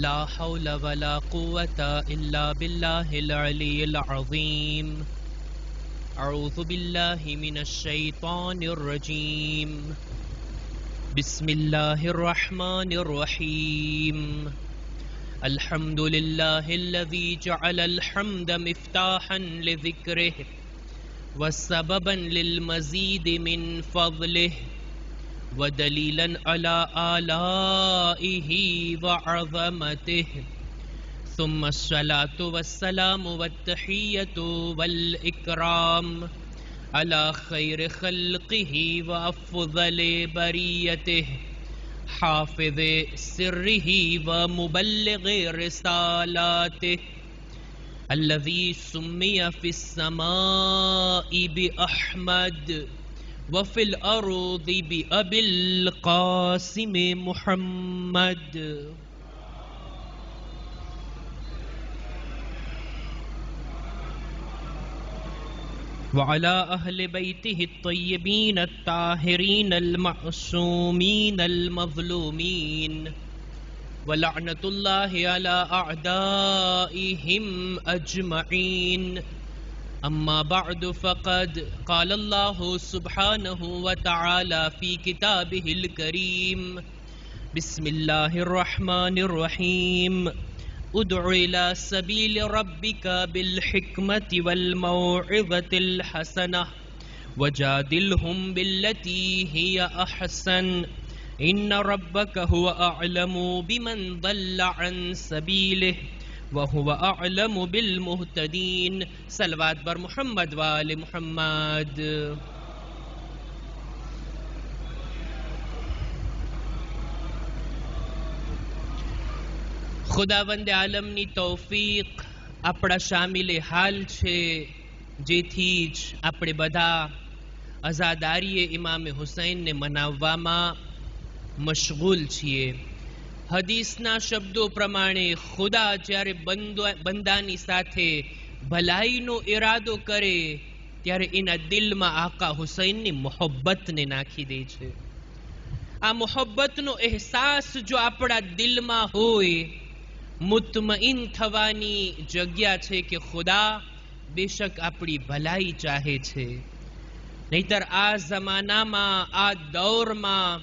ला हौला वला कुव्वता इल्ला बिल्लाहिल अलिय्यिल अज़ीम। अऊज़ु बिल्लाहि मिनश शैतानिर रजीम। बिस्मिल्लाहिर रहमानिर रहीम। अल्हम्दुलिल्लाहिल्लज़ी जअलल हम्द मिफ्ताहन लिज़िक्रिहि व सबबन लिल मज़ीद मिन फ़ज़लिहि व दलीलन अला आलाइही व अज़मतिही। सुम्मा अस्सलातु वस्सलामु वत्तहिय्यतु वल इकराम अला खैर खल्क़िही व अफ़ज़ल बरियतिही हाफ़िज़ सिर्रिही व मुबल्लिग़ रिसालातिही अल्लज़ी सुम्मिय फ़िस्समाइ बिअहमद व फ़िल अर्ज़ि बिअबिल क़ासिम मुहम्मद। व अला अहले बैतिहि अत्तय्यबीन अत्ताहिरीन अल-मअसूमीन अल-मज़लूमीन व लअनतुल्लाहि अला अअदाइहिम अजमईन। अम्मा बअद फ़क़द क़ाल अल्लाहु सुब्हानहु व तआला फ़ी किताबिहिल करीम। बिस्मिल्लाहिर रहमानिर रहीम। उद्उ इला सबील रब्बिका बिल हिक्मति वल मौइज़तिल हसनह वजादिलहुम बिल्लती हिय अहसन। इन्न रब्बका हुवा अअलमु बिमन ज़ल्ल अन सबीलिहि व हुवा अअलमु बिल मुहतदीन। सलवात बर मुहम्मद व आले मुहम्मद। खुदावंद आलमनी तौफीक આપણા શામિલે હાલ છે, જેથી જ આપણે બધા અઝાદારીએ ઇમામે હુસૈનને મનાવવામાં મશગુલ છીએ। હદીસના શબ્દો પ્રમાણે ખુદા જ્યારે બંદાની સાથે ભલાઈનો ઈરાદો કરે ત્યારે એના દિલમાં આકા હુસૈનની મોહબ્બતને નાખી દે છે। આ મોહબ્બતનો અહેસાસ જો આપણા દિલમાં હોય, મુતમઈન થવાની જગ્યા છે કે ખુદા બેશક આપણી ભલાઈ ચાહે છે। નહીતર આ જમાનામાં, આ દૌરમાં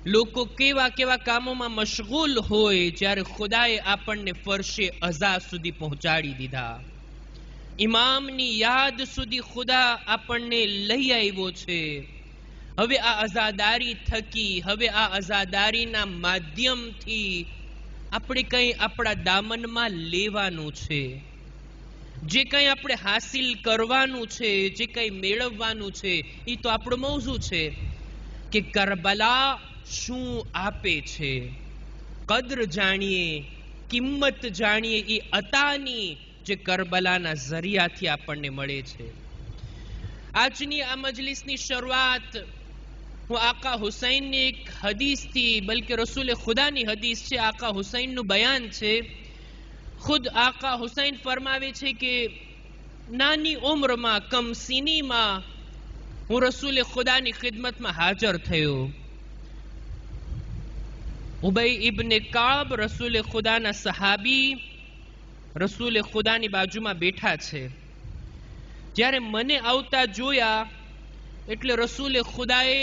લોકો કેવા કેવા કામોમાં મશગુલ હોય, જ્યારે ખુદાએ આપણને ફરશે અઝા સુધી પહોંચાડી દીધા। ઇમામની યાદ સુધી ખુદા આપણને લઈ આવ્યો છે। હવે આ અઝાદારી થકી, હવે આ અઝાદારીના માધ્યમથી આપણે કંઈ આપણા દામનમાં લેવાનું છે, જે કંઈ આપણે હાસિલ કરવાનું છે, જે કંઈ મેળવવાનું છે, એ તો આપણો મૌઝૂ છે કે કરબલા શું આપે છે। કદ્ર જાણીએ, કિંમત જાણીએ એ અતાની જે કરબલાના ઝરિયાથી આપણને મળે છે। આજની આ મજલિસની શરૂઆત હું આકા હુસૈનની એક હદીસથી, બલકે રસૂલે ખુદાની હદીસ છે, આકા હુસૈનનું બયાન છે। ખુદ આકા હુસૈન ફરમાવે છે કે નાની ઉંમરમાં, કમસીનીમાં હું રસૂલે ખુદાની ખિદમતમાં હાજર થયો। ઉબઈ ઇબ્ને કાબ રસૂલે ખુદાના સહાબી રસૂલે ખુદાની બાજુમાં બેઠા છે। જ્યારે મને આવતા જોયા એટલે રસૂલે ખુદાએ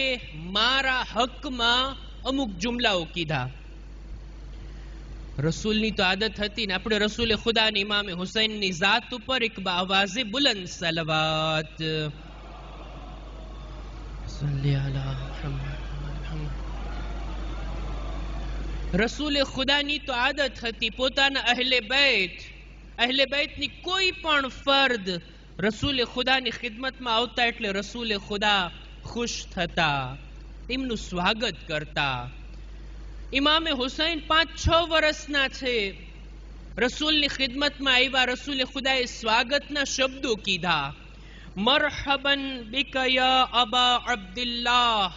મારા હકમાં અમુક જુમલાઓ કીધા। રસૂલની તો આદત હતી ને, આપણે રસૂલે ખુદાની ઇમામે હુસૈનની જાત ઉપર એક બાવાઝે બુલંદ સલવાત। સલ્લી અલા મુહમ્મદ। રસૂલે ખુદાની તો આદત હતી પોતાના અહલે બેતની કોઈ પણ ફર્દ રસૂલે ખુદાની ખિદમતમાં આવતા એટલે રસૂલે ખુદા ખુશ થતા, તેમનું સ્વાગત કરતા। ઇમામે હુસૈન 5-6 વર્ષના છે, રસૂલની ખિદમતમાં આવ્યા। રસૂલે ખુદાએ સ્વાગતના શબ્દો કીધા। મરહબન બિક યા અબા અબ્દુલ્લાહ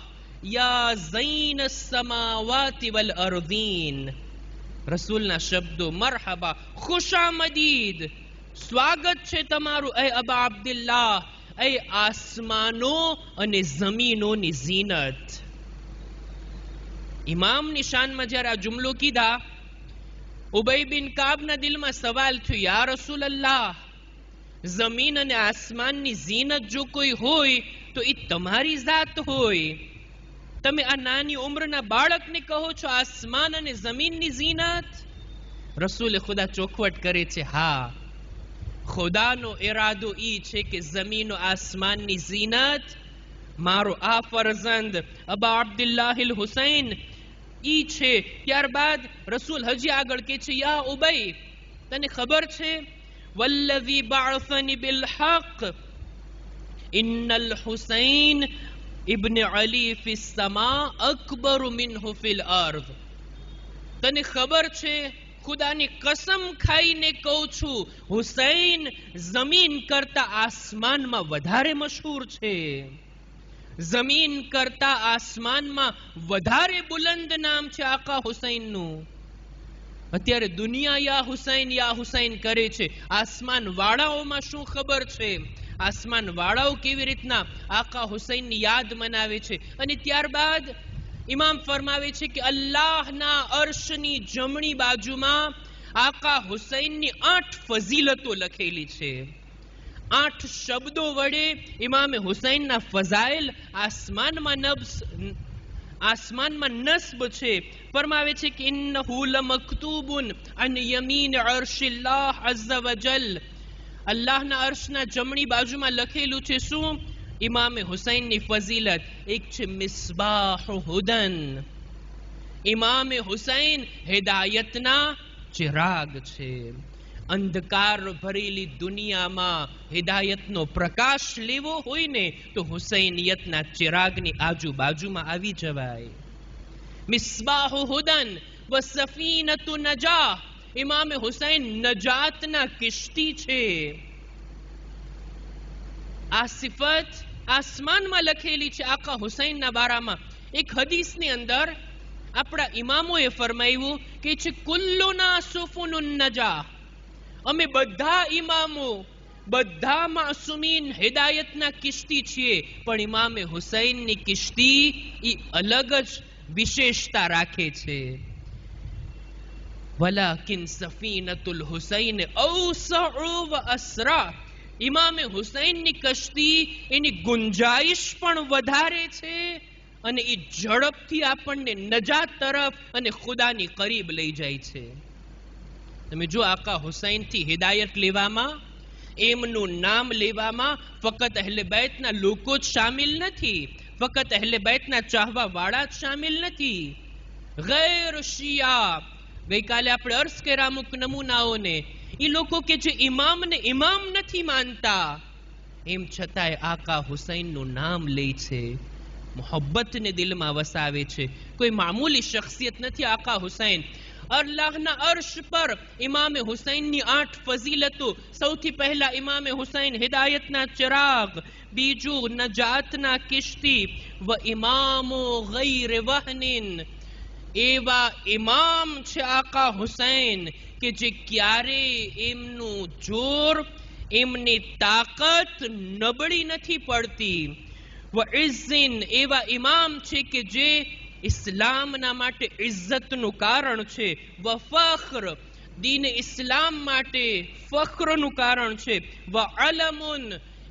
યા ઝૈન સમાવાતિ વલ અર્દીન। રસૂલના શબ્દો મરહબા, ખુશામદીદ, સ્વાગત છે તમારું એ અબા અબ્દુલ્લાહ, એ આસમાનો અને જમીનોની ઝીનત। ઇમામની શાનમાં જ્યારે આ જુમલો કીધા, ઉબય બિન કાબના દિલમાં સવાલ થયો, યા રસૂલલ્લાહ, જમીન અને આસમાનની ઝીનત જો કોઈ હોય તો એ તમારી જાત હોય. તમે આ નાની ઉંમરના બાળકને કહો છો આસમાન અને જમીનની ઝીનત? રસૂલે ખુદા ચોખવટ કરે છે, હા, ખુદાનો ઈરાદો ઈ છે કે જમીન અને આસમાનની ઝીનત મારો આ ફરઝંદ અબા અબ્દુલ્લાહ હુસૈન ઈ છે. ત્યારબાદ રસૂલ હજી આગળ કે છે, યા ઉબય, તને ખબર છે, વલ્લઝી બઅસની બિલહક ઇન્નલ હુસૈન ઇબ્ન અલી ફિસ સમા અકબર મિન્હુ ફિલ અર્દ. તને ખબર છે, ખુદાની કસમ ખાઈને કહું છું, હુસૈન જમીન કરતા આસમાનમાં વધારે મશહૂર છે. જમીન કરતા આસમાનમાં વધારે બુલંદ નામ છે આકા હુસૈનનું. અત્યારે દુનિયા યા હુસૈન કરે છે. આસમાન વાળાઓમાં શું ખબર છે? આસમાન વાળાઓ કેવી રીતના આકા હુસૈનની યાદ મનાવે છે. અને ત્યારબાદ ઇમામ ફરમાવે છે કે અલ્લાહના અર્શની જમણી બાજુમાં આકા હુસૈનની 8 ફઝીલતો લખેલી છે. 8 શબ્દો વડે ઇમામે હુસૈનના ફઝાઇલ આસમાનમાં નસ્બ છે. ફરમાવે છે કે ઇન્નહુ લમક્તુબુન અન યમીન અર્શિલ્લાહ અઝ્ઝ વજલ. અલ્લાહના અર્શના જમણી બાજુમાં લખેલું છે શું? ઇમામે હુસૈનની ફઝીલત. એક છે મિસ્બાહુ હુદન. ઇમામે હુસૈન હિદાયતના ચિરાગ છે. અંધકાર ભરેલી દુનિયામાં હિદાયતનો પ્રકાશ લેવો હોય ને તો હુસૈનિયતના ચિરાગની આજુબાજુમાં આવી જવાય. મિસ્બાહુ હુદન વ સફીનતુ નજાહ. ઇમામે હુસૈન નજાતના કિશ્તી છે. આ સિફત આસમાનમાં લખેલી છે આકા હુસૈનના બારામાં. એક હદીસની અંદર આપણા ઇમામોએ ફરમાવ્યું કે છે કુલ્લુના સુફુનુન નજાહ. અમે બધા ઇમામો, બધા માસુમીન હિદાયતના કિશ્તી છીએ, પણ ઇમામે હુસૈનની કિશ્તી એ અલગ જ વિશેષતા રાખે છે. વલાકિન સફીનતુલ હુસૈન ઔસઉ વ અસરા. ઇમામે હુસૈનની કશ્તી એની ગુંજાઈશ પણ વધારે છે અને એ ઝડપથી આપણને નજાત તરફ અને ખુદાની કરીબ લઈ જાય છે. તમે જો આકા હુસૈનથી હિદાયત લેવામાં, એમનું નામ લેવામાં ફક્ત અહેલે બેતના લોકો જ શામિલ નથી, ફક્ત અહેલે બેતના ચાહવા વાળા જ શામિલ નથી. ગૈર શિયા, ગઈકાલે આપણે અર્ઝ કર્યા અમુક નમૂનાઓને, એ લોકો કે જે ઇમામને ઇમામ નથી માનતા, એમ છતાંય આકા હુસૈનનું નામ લે છે, મોહબ્બતને દિલમાં વસાવે છે. કોઈ મામૂલી શખ્સિયત નથી આકા હુસૈન. અલ્લાહના અર્શ પર ઇમામે હુસૈનની 8 ફઝીલતો. સૌથી પહેલા ઇમામે હુસૈન હિદાયતના ચિરાગ, બીજું નજાતના કિશ્તી, વ ઇમામો ગૈર વહનિન. એવા ઇમામ છે આકા હુસૈન કે જે ક્યારે એમનું જોર, એમની તાકાત નબળી નથી પડતી. વ ઇઝ્ઝિન. એવા ઇમામ છે કે જે ઇસ્લામના માટે ઇજ્જતનું કારણ છે. વ ફખ્ર. દીન ઇસ્લામ માટે ફખ્રનું કારણ છે. વ અલમુન.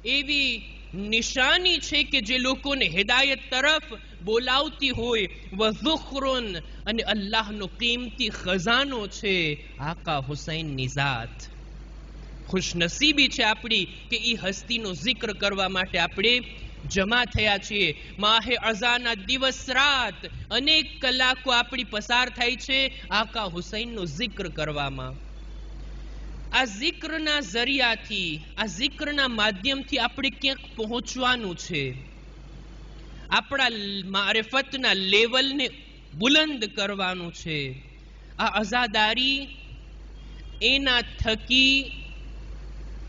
એવી નિશાની છે કે જે લોકોને હિદાયત તરફ બોલાવતી હોય. વ ઝુખરુન. અને અલ્લાહનો કિંમતી ખજાનો છે આકા હુસૈનની ઝાત. ખુશનસીબી છે આપણી કે ઈ હસ્તીનો જિક્ર કરવા માટે આપણે જમા થયા છીએ. માહે અઝાના દિવસ રાત અનેક કલાકો આપણી પસાર થાય છે આકા હુસૈનનો જિક્ર કરવામાં. આ જિક્રના જરિયાથી, આ જિક્રના માધ્યમથી આપણે ક્યાંક પહોંચવાનું છે. આપણા મારિફતના લેવલને બુલંદ કરવાનું છે. આ અઝાદારી, એના થકી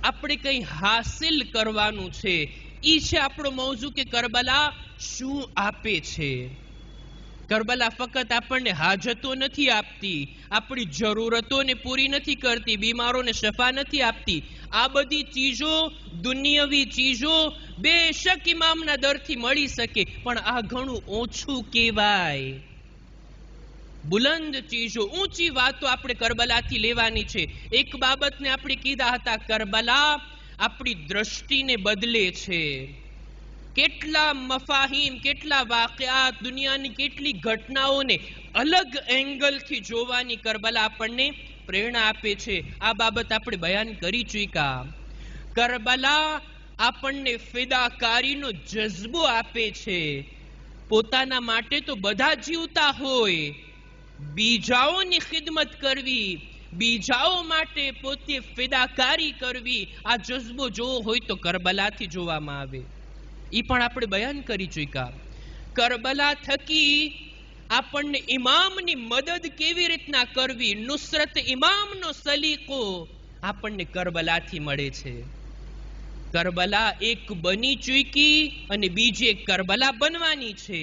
આપણે કંઈ હાસિલ કરવાનું છે. ઈ છે આપણો મૌજુ કે કરબલા શું આપે છે. કરબલા ફક્ત આપણને હાજતો નથી આપતી, આપણી જરૂરતોને પૂરી નથી કરતી, બીમારોને શફા નથી આપતી. આ બધી ચીજો, દુનિયાવી ચીજો બેશક ઇમામના દરથી મળી શકે, પણ આ ઘણું ઓછું કહેવાય. બુલંદ ચીજો, ઊંચી વાતો આપણે કરબલાથી લેવાની છે. એક બાબતને આપણે કીધા હતા, કરબલા આપણી દ્રષ્ટિને બદલે છે. કેટલા મફાહીમ, કેટલા વાકયાત, દુનિયાની કેટલી ઘટનાઓને અલગ એંગલથી જોવાની કરબલા આપણને પ્રેરણા આપે છે. આ બાબત આપણે બયાન કરી ચૂક્યા. કરબલા આપણને ફિદાકારીનો જજ્બો આપે છે. પોતાના માટે તો બધા જીવતા હોય, બીજાઓની ખિદમત કરવી, બીજાઓ માટે પોતે ફિદાકારી કરવી, આ જજ્બો જોવો હોય તો કરબલાથી જોવામાં આવે. એ પણ આપણે બયાન કરી ચૂક્યા. કરબલા થકી આપણને ઇમામની મદદ કેવી રીતના કરવી, નુસરત ઇમામનો સલીકો આપણને કરબલાથી મળે છે. કરબલા એક બની ચૂકી અને બીજી એક કરબલા બનવાની છે.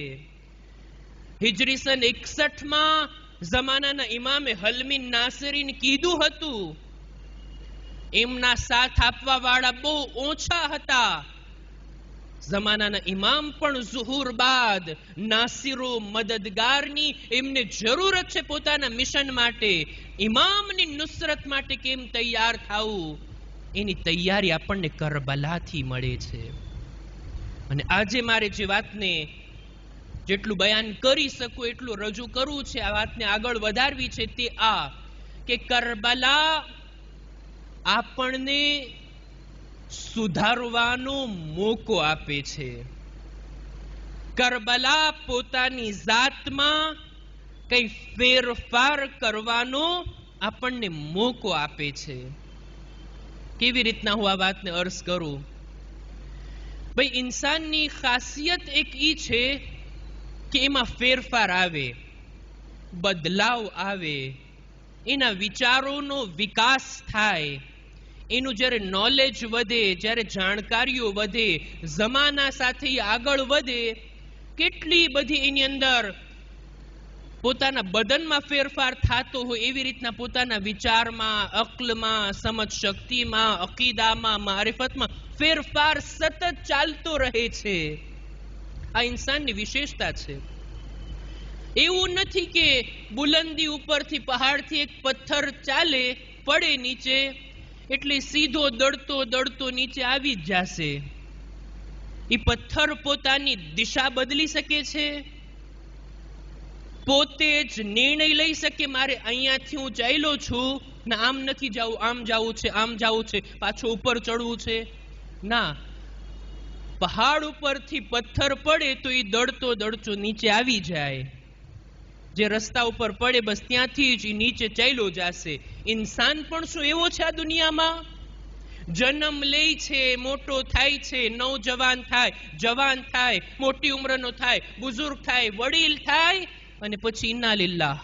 હિજરી સન 61 જમાનાના ઇમામે હલમીન નાસિરીને કીધું હતું, એમના સાથ આપવા વાળા બહુ ઓછા હતા. જમાનાના ઇમામ પણ ઝુહુર બાદ નાસિરો મદદગારની એમને જરૂરત છે પોતાના મિશન માટે. ઇમામની નુસરત માટે કેમ તૈયાર થવું, એની તૈયારી આપણને કરબલાથી મળે છે. અને આજે મારે જે વાતને જેટલું બયાન કરી શકું એટલું રજૂ કરવું છે, આ વાતને આગળ વધારવી છે, તે આ કે કરબલા આપણને સુધારવાનો મોકો આપે છે. કરબલા પોતાની જાતમાં કઈ ફેરફાર કરવાનો આપણને મોકો આપે છે. કેવી રીતના હું આ વાતને અર્થ કરું? ભાઈ, ઇન્સાનની ખાસિયત એક ઈ છે કે એમાં ફેરફાર આવે, બદલાવ આવે, એના વિચારોનો વિકાસ થાય. એનું જ્યારે નોલેજ વધે, જ્યારે જાણકારીઓ વધે, જમાના સાથે આગળ વધે, કેટલી બધી એની અંદર પોતાના બદનમાં ફેરફાર થતો હોય, એવી રીતના પોતાના વિચારમાં, અક્લમાં, સમજ શક્તિમાં, અકીદામાં, મારિફતમાં ફેરફાર સતત ચાલતો રહે છે. આ ઇન્સાનની વિશેષતા છે. એવું નથી કે બુલંદી ઉપરથી પહાડથી એક પથ્થર ચાલે, પડે નીચે એટલે સીધો દડતો દડતો નીચે આવી જ જશે. એ પથ્થર પોતાની દિશા બદલી શકે છે, પોતે જ નિર્ણય લઈ શકે, મારે અહીંયાથી હું ચાલ્યો છું ને આમ નથી જવું, આમ જવું છે, આમ જવું છે, પાછો ઉપર ચડવું છે. ના, પહાડ ઉપરથી પથ્થર પડે તો એ દડતો દડતો નીચે આવી જાય. જે રસ્તા ઉપર પડે બસ ત્યાંથી જ નીચે ચાલ્યો જશે. ઇન્સાન પણ શું એવો છે આ દુનિયામાં? જન્મ લે છે, મોટો થાય છે, નવજવાન થાય, જવાન થાય, મોટી ઉંમરનો થાય, બુઝુર્ગ થાય, વડીલ થાય અને પછી ઇન્ના લિલ્લાહ.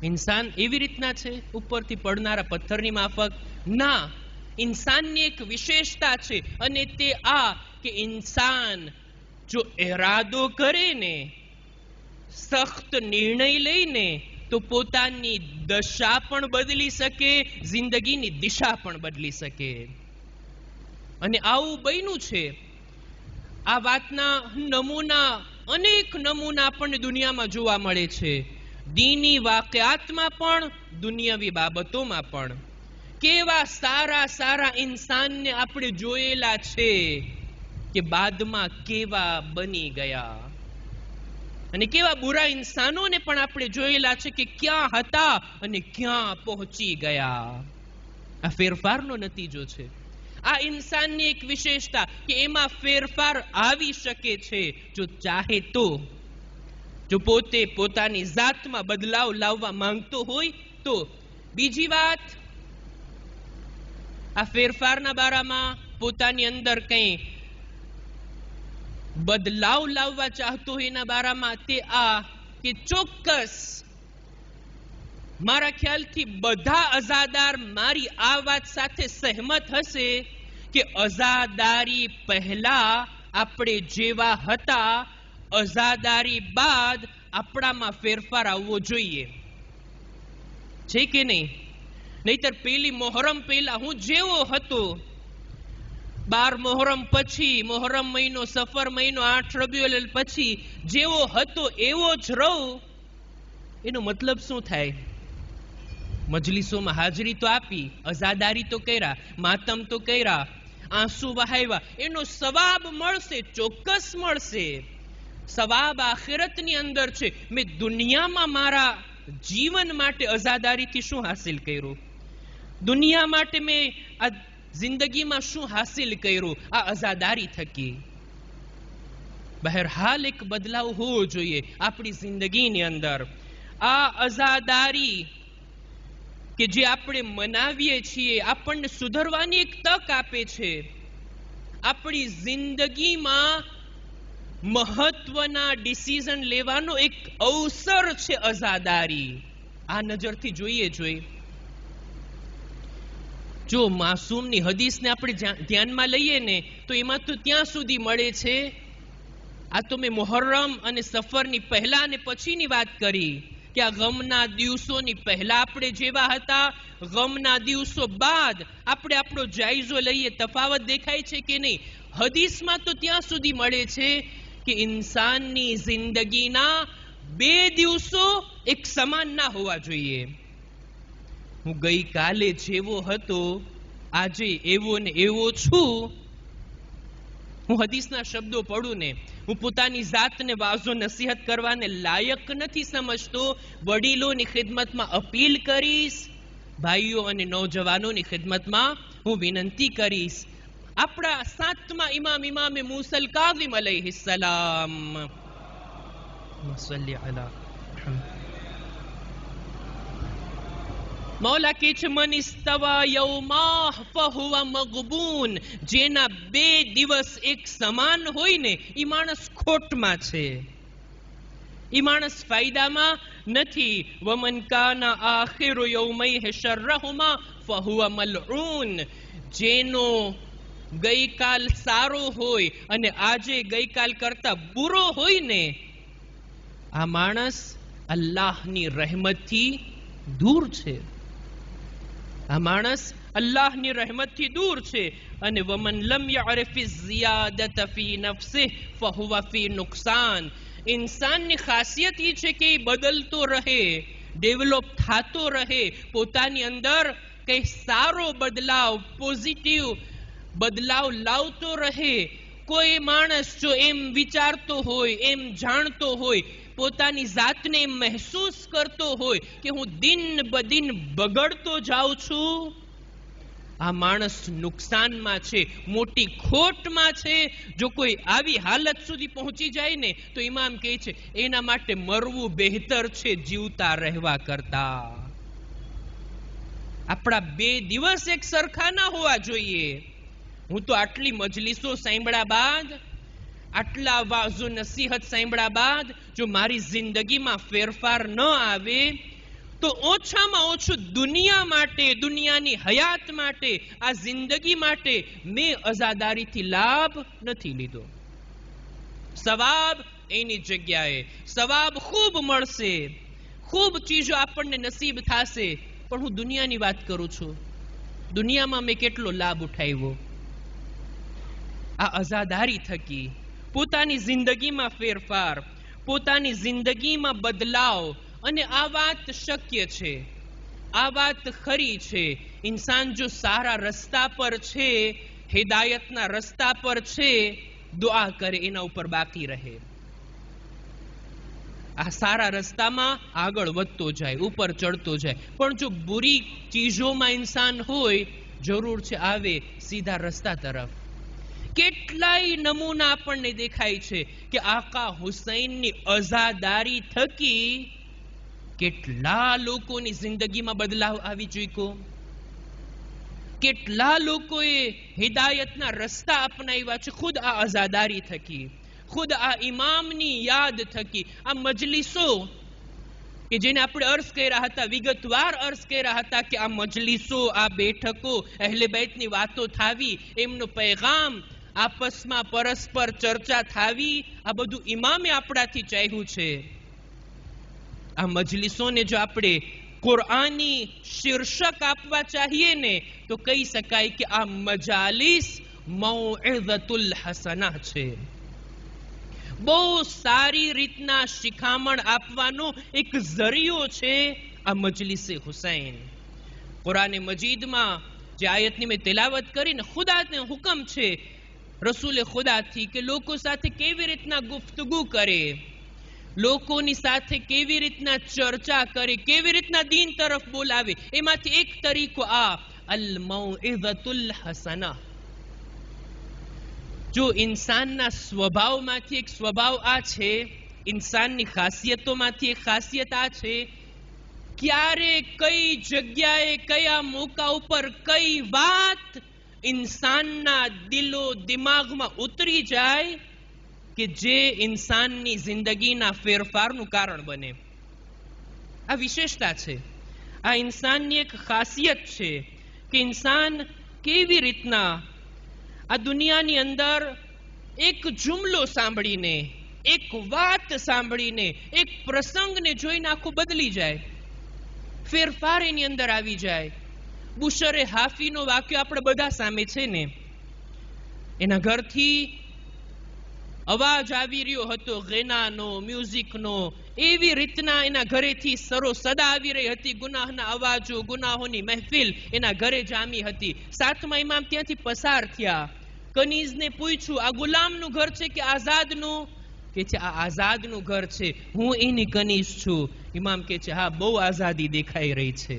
ઇન્સાન એવી રીતના છે ઉપરથી પડનારા પથ્થરની માફક? ના, ઇન્સાનની એક વિશેષતા છે અને તે આ કે ઇન્સાન જો ઇરાદો કરે ને, સખ્ત નિર્ણય લઈને, તો પોતાની દશા પણ બદલી શકે, જિંદગીની દિશા પણ બદલી શકે. અને આવું બન્યું છે. આ વાતના નમૂના, અનેક નમૂના આપણને દુનિયામાં જોવા મળે છે. દીની વાકયાતમાં પણ, દુનિયાવી બાબતોમાં પણ. કેવા સારા સારા ઇન્સાનને આપણે જોયેલા છે કે બાદમાં કેવા બની ગયા, અને કેવા બુરા ઇન્સાનોને પણ આપણે જોયેલા છે કે ક્યાં હતા અને ક્યાં પહોંચી ગયા. આ ફેરફારનો નતીજો છે. આ ઇન્સાનની એક વિશેષતા કે એમાં ફેરફાર આવી શકે છે જો ચાહે તો. જો પોતે પોતાની જાતમાં બદલાવ લાવવા માંગતો હોય તો. બીજી વાત, આ ફેરફારના બારામાં પોતાની અંદર કંઈ બદલાવ લાવવા ચાહતો હોય એના બારામાં તે આ કે ચોક્કસ મારા ખ્યાલથી બધા અઝાદાર મારી આ વાત સાથે સહેમત હશે કે અઝાદારી પહેલા આપણે જેવા હતા, અઝાદારી બાદ આપણામાં ફેરફાર આવવો જોઈએ, છે કે નહીં? નહીતર પેલી મોહરમ પહેલા હું જેવો હતો, 12 મોહરમ પછી, મોહરમ મહિનો, સફર મહિનો, 8 રબીઉલ અવ્વલ પછી જેવો હતો એવો જ રહું, એનો મતલબ શું થાય? મજલિસોમાં હાજરી તો આપી, અઝાદારી તો કર્યા, માતમ તો કર્યા, આંસુ વહાવ્યા, એનો સવાબ મળશે, ચોક્કસ મળશે. સવાબ આખિરતની અંદર છે. મેં દુનિયામાં મારા જીવન માટે અઝાદારીથી શું હાસિલ કર્યું? દુનિયા માટે મેં આ જિંદગીમાં શું હાસિલ કર્યું? આ અઝાદારી થકી. બહરહાલ એક બદલાવ હોવો જોઈએ આપણી જિંદગીની અંદર. આ અઝાદારી કે જે આપણે મનાવીએ છીએ આપણને સુધરવાની એક તક આપે છે. આપણી જિંદગીમાં મહત્વના ડિસિઝન લેવાનો એક અવસર છે અઝાદારી. આ નજરથી જોઈએ. જો માસૂમની હદીસને આપણે ધ્યાનમાં લઈએ ને તો એમાં તો ત્યાં સુધી મળે છે. આ તો મેં મુહર્રમ અને સફરની પહેલા અને પછીની વાત કરી કે આ ગમના દિવસોની પહેલા આપણે જેવા હતા, ગમના દિવસો બાદ આપણે આપણો જાયજો લઈએ, તફાવત દેખાય છે કે નહીં? હદીસમાં તો ત્યાં સુધી મળે છે કે ઇન્સાનની જિંદગીના 2 દિવસો એક સમાન ના હોવા જોઈએ. હું ગઈકાલે જેવો હતો આજે એવો ને એવો છું. હું હદીસના શબ્દો પડું ને હું પોતાની જાતને વાઝો નસીહત કરવાને લાયક નથી સમજતો. વડીલોની ખિદમતમાં અપીલ કરીશ, ભાઈઓ અને નૌજવાનોની ખિદમતમાં હું વિનંતી કરીશ. આપણા 7મા ઇમામે મૂસલ કાઝિમ અલૈહિસ્સલામ મૌલા કે છે મન ઇસ્તવા યૌમા ફહુવા મગબૂન. જેના 2 દિવસ એક સમાન હોય ને એ માણસ ખોટમાં છે, એ માણસ ફાયદામાં નથી. વમન કાના આખિરુ યૌમૈહિ શર્રહુમા ફહુવા મલઉન. જેનો ગઈકાલ સારો હોય અને આજે ગઈકાલ કરતા બુરો હોય ને આ માણસ અલ્લાહની રહેમતથી દૂર છે. આ માણસ અલ્લાહની રહેમતથી દૂર છે. અને વમન લમ યઅરિફ ઝિયાદત ફી નફસિહ ફહુવા ફી નુકસાન. ઇન્સાનની ખાસિયત એ છે કે એ બદલતો રહે, ડેવલપ થતો રહે, પોતાની અંદર કંઈ સારો બદલાવ, પોઝિટિવ બદલાવ લાવતો રહે. કોઈ માણસ જો એમ વિચારતો હોય, એમ જાણતો હોય, પોતાની જાતને એમ મહેસૂસ કરતો હોય કે હું દિન બદિન બગડતો જાઉં છું, આ માણસ નુકસાનમાં છે, મોટી ખોટમાં છે. જો કોઈ આવી હાલત સુધી પહોંચી જાય ને તો ઇમામ કહે છે એના માટે મરવું બહેતર છે જીવતા રહેવા કરતા. આપણા 2 દિવસ એક સરખા ના હોવા જોઈએ. હું તો આટલી મજલિસો સાંભળ્યા બાદ, આટલા વાઝો નસીહત સાંભળ્યા બાદ જો મારી જિંદગીમાં ફેરફાર ન આવે તો ઓછામાં ઓછું દુનિયા માટે, દુનિયાની હયાત માટે, આ જિંદગી માટે મેં અઝાદારીથી લાભ નથી લીધો. સવાબ એની જગ્યાએ સવાબ ખૂબ મળશે, ખૂબ ચીજો આપણને નસીબ થશે. પણ હું દુનિયાની વાત કરું છું. દુનિયામાં મેં કેટલો લાભ ઉઠાવ્યો આ અઝાદારી થકી. પોતાની જિંદગીમાં ફેરફાર, પોતાની જિંદગીમાં બદલાવ. અને આ વાત શક્ય છે, આ વાત ખરી છે. ઇન્સાન જો સારા રસ્તા પર છે, હિદાયતના રસ્તા પર છે, દુઆ કરે એના ઉપર બાકી રહે. આ સારા રસ્તામાં આગળ વધતો જાય, ઉપર ચડતો જાય. પણ જો બુરી ચીજોમાં ઇન્સાન હોય, જરૂર છે આવે સીધા રસ્તા તરફ. કેટલાય નમૂના આપણને દેખાય છે કે આકા હુસૈનની અઝાદારી થકી કેટલા લોકોની જિંદગીમાં બદલાવ આવી ચૂક્યો. કેટલા લોકોએ હિદાયતના રસ્તા અપનાવ્યા છે ખુદ આ અઝાદારી થકી, ખુદ આ ઇમામની યાદ થકી. આ મજલિસો કે જેને આપણે અર્ઝ કર્યા હતા, વિગતવાર અર્ઝ કર્યા હતા કે આ મજલિસો, આ બેઠકો, અહેલે બેતની વાતો થાવી, એમનો પૈગામ આપસમાં પરસ્પર ચર્ચા થાવી, આ બધું ઇમામે આપણાથી ચાહ્યું છે. આ મજલિસોને જો આપણે કુરઆની શીર્ષક આપવા ચાહીએ ને તો કહી શકાય કે આ મજાલિસ મૌઇઝતુલ હસના છે. બહુ સારી રીતના શિખામણ આપવાનો એક ઝરિયો છે આ મજલિસે હુસૈન. કુરાને મજીદમાં જે આયતની મેં તેલાવત કરીને ખુદાને હુકમ છે રસૂલે ખુદાથી કે લોકો સાથે કેવી રીતના ગુફ્તગુ કરે, લોકોની સાથે કેવી રીતના ચર્ચા કરે, કેવી રીતના દીન તરફ બોલાવે. એમાંથી એક તરીકો આ અલ મૌઇઝતુલ હસના. જો ઇન્સાનના સ્વભાવમાંથી એક સ્વભાવ આ છે, ઇન્સાનની ખાસિયતોમાંથી એક ખાસિયત આ છે, ક્યારે કઈ જગ્યાએ કયા મોકા ઉપર કઈ વાત ઇન્સાનના દિલો દિમાગમાં ઉતરી જાય કે જે ઇન્સાનની જિંદગીના ફેરફારનું કારણ બને. આ વિશેષતા છે, આ ઇન્સાનની એક ખાસિયત છે કે ઇન્સાન કેવી રીતના આ દુનિયાની અંદર એક જુમલો સાંભળીને, એક વાત સાંભળીને, એક પ્રસંગને જોઈને આખું બદલી જાય, ફેરફાર એની અંદર આવી જાય. બુશરે હાફીનો વાક્ય આપણે બધા સામે છે ને. એના ઘરથી અવાજ આવી રહ્યો હતો ગેનાનો, મ્યુઝિકનો. એવી રીતના એના ઘરેથી સરો સદા આવી રહી હતી, ગુનાહના અવાજો, ગુનાહોની મહેફિલ એના ઘરે જામી હતી. સાતમા ઇમામ ત્યાંથી પસાર થયા. કનીઝને પૂછ્યું આ ગુલામનું ઘર છે કે આઝાદનું? કે છે આ આઝાદનું ઘર છે, હું એની કનીઝ છું. ઇમામ કે છે હા, બહુ આઝાદી દેખાઈ રહી છે.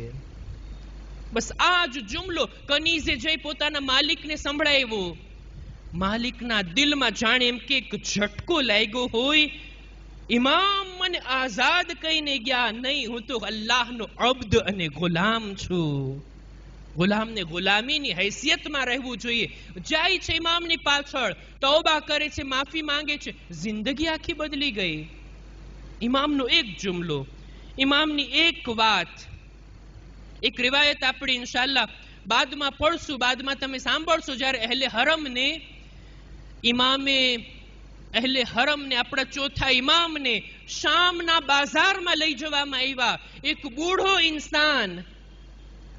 બસ આ જ જુમલો કનીઝે જઈ પોતાના માલિકને સંભળાવ્યો. માલિકના દિલમાં જાણે એમ કે એક ઝટકો લાગ્યો હોય. ઇમામ મને આઝાદ કહીને ગયા? નહીં, હું તો અલ્લાહનો અબ્દ અને ગુલામ છું. ગુલામને ગુલામીની હૈસિયતમાં રહેવું જોઈએ. જાય છે ઇમામની પાછળ, તૌબા કરે છે, માફી માંગે છે. જિંદગી આખી બદલી ગઈ. ઇમામનો એક જુમલો, ઇમામની એક વાત. એક રિવાયત આપણે ઇન્શાઅલ્લાહ બાદમાં પડશું, બાદમાં તમે સાંભળશો. જ્યારે અહેલે હરમને, ઇમામે અહેલે હરમને, આપણા ચોથા ઇમામને શામના બાજારમાં લઈ જવામાં આવ્યા. એક બૂઢો ઇન્સાન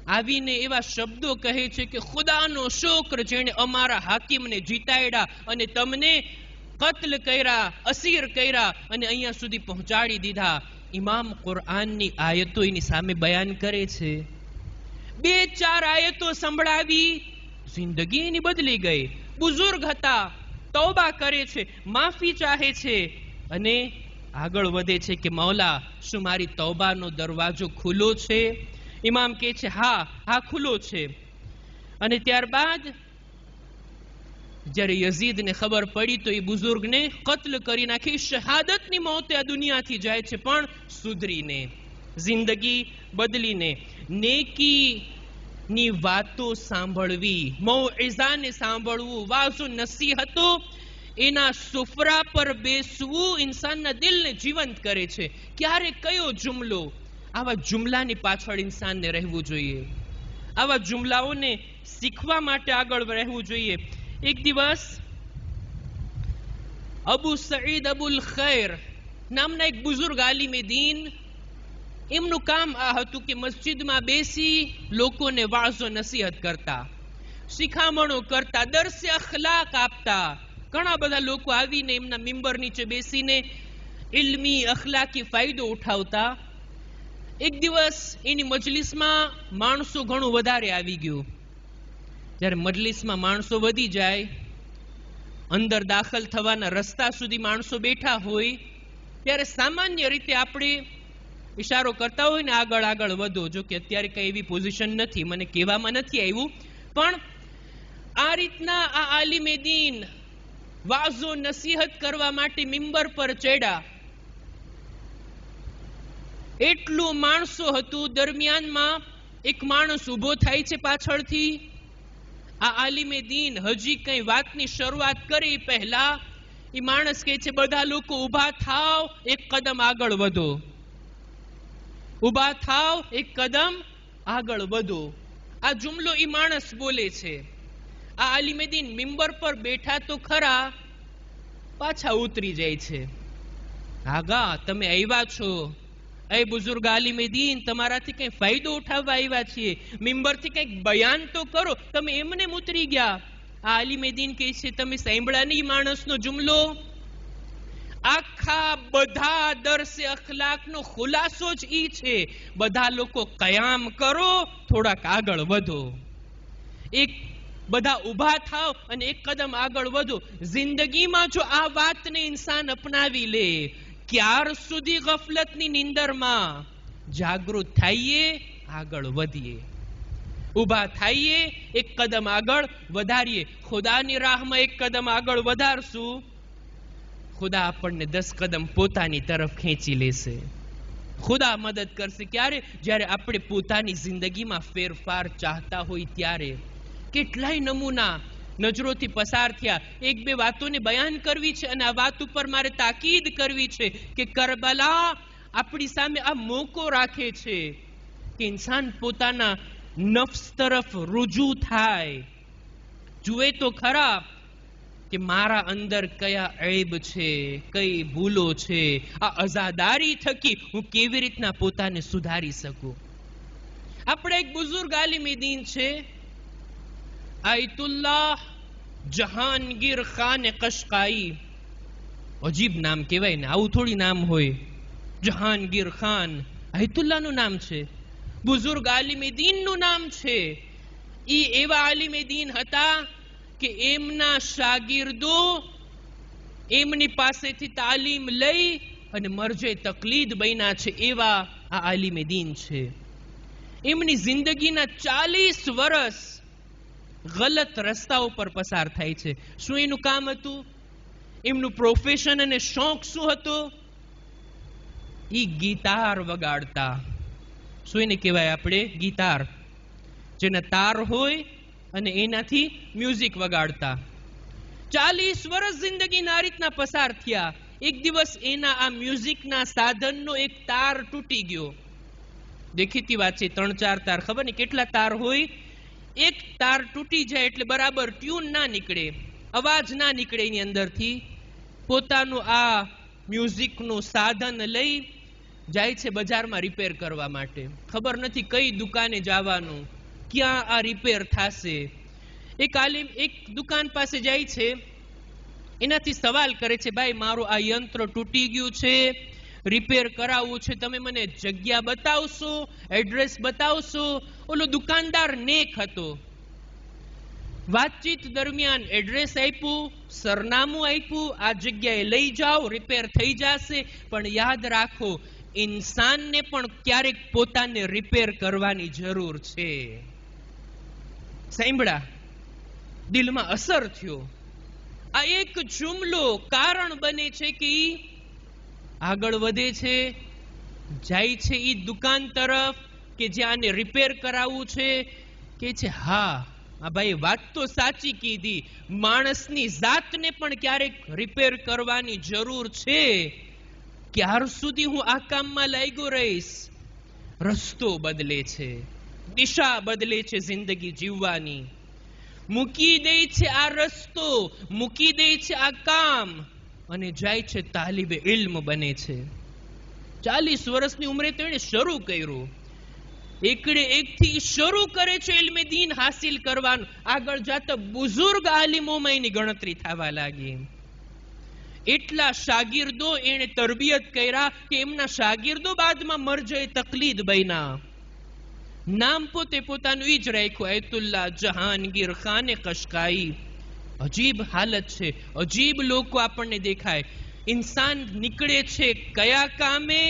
આવીને એવા શબ્દો કહે છે કે ખુદાનો શુક્ર જેણે અમારા હાકિમને જીતાડ્યા અને તમને કત્લ કર્યા, અસીર કર્યા અને અહીંયા સુધી પહોંચાડી દીધા. ઇમામ કુરઆનની આયતો એની સામે બયાન કરે છે. 2-4 આયતો સંભળાવી, જિંદગી એની બદલી ગઈ. બુઝુર્ગ હતા, તૌબા કરે છે, માફી ચાહે છે અને આગળ વધે છે કે મૌલા, શું મારી તૌબાનો દરવાજો ખુલ્લો છે? ઇમામ કહે છે હા, હા ખુલ્લો છે. અને ત્યારબાદ જ્યારે યઝીદને ખબર પડી તો એ બુઝુર્ગને કત્લ કરી નાખી. શહાદતની મોતે આ દુનિયાથી જાય છે, પણ સુધરીને, જિંદગી બદલીને. નેકીની વાતો સાંભળવી, મૌઇઝાને સાંભળવું, વાઝો નસીહતો, એના સુફરા પર બેસવું ઇન્સાનના દિલને જીવંત કરે છે. ક્યારે કયો જુમલો, આવા જુમલાની પાછળ ઇન્સાનને રહેવું જોઈએ. આવા જુમલાઓને શીખવા માટે આગળ રહેવું જોઈએ. એક દિવસ અબુ સઈદ અબુલ ખૈર નામના એક બુઝુર્ગ આલિમે દીન, એમનું કામ આ હતું કે મસ્જિદમાં બેસી લોકોને વાઝો નસીહત કરતા, શિખામણો કરતા, દર્સે અખલાક આપતા. ઘણા બધા લોકો આવીને એમના મિંબર નીચે બેસીને ઇલ્મી અખલાકી ફાયદો ઉઠાવતા. એક દિવસ એની મજલિસમાં માણસો ઘણું વધારે આવી ગયું. જ્યારે મજલિસમાં માણસો વધી જાય, અંદર દાખલ થવાના રસ્તા સુધી માણસો બેઠા હોય, ત્યારે સામાન્ય રીતે આપણે ઇશારો કરતા હોય ને આગળ આગળ વધો. જો કે અત્યારે કઈ એવી પોઝિશન નથી, મને કહેવામાં નથી આવ્યું, પણ આ રીતના આ આલિમે દીન વાઝો નસીહત કરવા માટે મિંબર પર ચડ્યા. એટલું માણસો હતું, દરમિયાનમાં એક માણસ ઉભો થાય છે પાછળથી. આ આલિમે દીન હજી કઈ વાતની શરૂઆત કરી પહેલા એ માણસ કહે છે બધા લોકો ઊભા થાવ, એક કદમ આગળ વધો. ઊભા થાવ, એક કદમ આગળ વધો. આ જુમલો એ માણસ બોલે છે. આ આલિમે દીન મિંબર પર બેઠા તો ખરા, પાછા ઉતરી જાય છે. આગા તમે આવ્યા છો, એ બુઝુર્ગ આલિમે દીન, તમારાથી કઈ ફાયદો ઉઠાવવા આવ્યા છીએ, મિંબરથી કઈક બયાન તો કરો, તમે એમને ઉતરી ગયા. આ આલિમે દીન કહે છે તમે સાંભળ્યા નહીં માણસનો જુમલો? આખા બધા દર્સે અખલાકનો ખુલાસો જ ઈ છે. બધા લોકો કયામ કરો, થોડાક આગળ વધો. એક બધા ઊભા થાવ અને એક કદમ આગળ વધો. જિંદગીમાં જો આ વાતને ઇન્સાન અપનાવી લે, ક્યાર સુધી ગફલતની નીંદરમાં જાગૃત થઈએ, આગળ વધીએ, ઊભા થઈએ, એક કદમ આગળ વધારીએ. ખુદાની રાહમાં એક કદમ આગળ વધારશું, ખુદા આપણને 10 કદમ પોતાની તરફ ખેંચી લેશે. ખુદા મદદ કરશે ક્યારે? જ્યારે આપણે પોતાની જિંદગીમાં ફેરફાર ચાહતા હોય ત્યારે. કેટલાય નમૂના નજરોથી પસાર થયા. એક બે વાતોને બયાન કરવી છે અને આ વાત ઉપર મારે તાકીદ કરવી છે કે કરબલા આપણી સામે આ મોકો રાખે છે કે ઇન્સાન પોતાના નફ્સ તરફ રુજુ થાય, જુએ તો ખરા કે મારા અંદર કયા ઐબ છે, કઈ ભૂલો છે. આ અઝાદારી થકી હું કેવી રીતના પોતાને સુધારી શકું. આપણે એક બુઝુર્ગ આલિમે દીન છે, આયતુલ્લાહ જહાંગીર ખાન કશકાઈ. અજીબ નામ કહેવાય ને, આવું થોડી નામ હોય. જહાંગીર ખાન આયતુલ્લાહનું નામ છે, બુઝુર્ગ આલિમે દીનનું નામ છે. ઈ એવા આલિમે દીન હતા કે એમના શાગીર્દો એમની પાસેથી તાલીમ લઈ અને મરજે તકલીદ બન્યા છે. એવા આ આલિમે દીન છે. એમની જિંદગીના 40 વર્ષ ગલત રસ્તાઓ પર પસાર થાય છે. શું એનું કામ હતું? એમનું પ્રોફેશન અને શોખ શું હતો? ઈ ગિટાર વગાડતા. શું એને કહેવાય આપણે? ગિટાર, જેના તાર હોય અને એનાથી મ્યુઝિક વગાડતા. 40 વર્ષ જિંદગીના આ રીતના પસાર થયા. એક દિવસ એના આ મ્યુઝિકના સાધનનો એક તાર તૂટી ગયો. દેખીતી વાત છે, 3-4 તાર, ખબર નહીં કેટલા તાર હોય. એક તાર તૂટી જાય એટલે બરાબર ટ્યુન ના નીકળે, અવાજ ના નીકળે એની અંદરથી. પોતાનું આ મ્યુઝિકનું સાધન લઈ જાય છે બજારમાં રિપેર કરવા માટે. ખબર નથી કઈ દુકાને જવાનું, ક્યાં આ રિપેર થશે. એક આલિમ એક દુકાન પાસે જાય છે, એનાથી સવાલ કરે છે, ભાઈ મારું આ યંત્ર તૂટી ગયું છે, રિપેર કરાવવું છે, તમે મને જગ્યા બતાવશો, એડ્રેસ બતાવશો? ઓલો દુકાનદાર નેક હતો. વાતચીત દરમિયાન એડ્રેસ આપ્યું, સરનામું આપ્યું, આ જગ્યાએ લઈ જાઓ, રિપેર થઈ જશે. પણ યાદ રાખો, ઇન્સાનને પણ ક્યારેક પોતાને રિપેર કરવાની જરૂર છે. સાંભળા, દિલમાં અસર થયો. આ એક જુમલો કારણ બને છે કે ઈ આગળ વધે છે, જાય છે ઈ દુકાન તરફ કે જ્યાં આને રિપેર કરાવવું છે. કે છે હા ભાઈ, વાત તો સાચી કીધી, માણસની જાતને પણ ક્યારેક રિપેર કરવાની જરૂર છે. ક્યાર સુધી હું આ કામમાં લાગ્યો રહીશ? રસ્તો બદલે છે, દિશા બદલે છે જિંદગી જીવવાની. મૂકી દે છે આ રસ્તો, મૂકી દે છે આ કામ અને જાય છે તાલિબે ઇલ્મ બને છે. 40 વર્ષની ઉંમરે તેણે શરૂ કર્યું. એકડે એકથી શરૂ કરે છે ઇલ્મે દીન હાસિલ કરવાનું. આગળ જતા બુઝુર્ગ આલિમોમાં એની ગણતરી થવા લાગી. એટલા શાગીર્દો એને તરબિયત કર્યા કે એમના શાગીર્દો બાદમાં મરજે તકલીદ બન્યા. નામ પોતે પોતાનું ઈ જ રાખ્યું, આયતુલ્લાહ જહાંગીર ખાન કશકાઈ. અજીબ હાલત છે, અજીબ લોકો આપણને દેખાય. ઇન્સાન નીકળે છે કયા કામે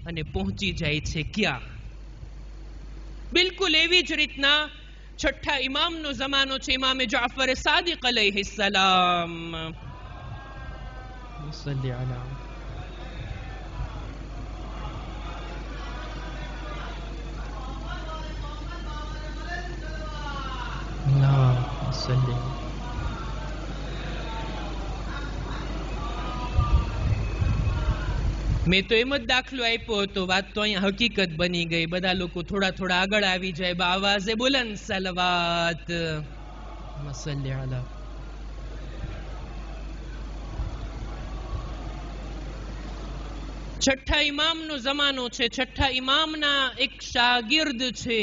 અને પહોંચી જાય છે ક્યાં? બિલકુલ એવી જ રીતના 6ઠા ઇમામનો જમાનો છે, ઇમામે જાફર સાદિક અલૈહિસ્સલામ. સલ્લી અલા સલ્લી. મેં તો એમ જ દાખલો આપ્યો હતો, વાત તો અહીંયા હકીકત બની ગઈ. બધા લોકો થોડા થોડા આગળ આવી જાય. આવાઝે બુલંદ સલવાત સલ્લી અલા. છઠ્ઠા ઇમામનો જમાનો છે. છઠ્ઠા ઇમામના એક શાગિર્દ છે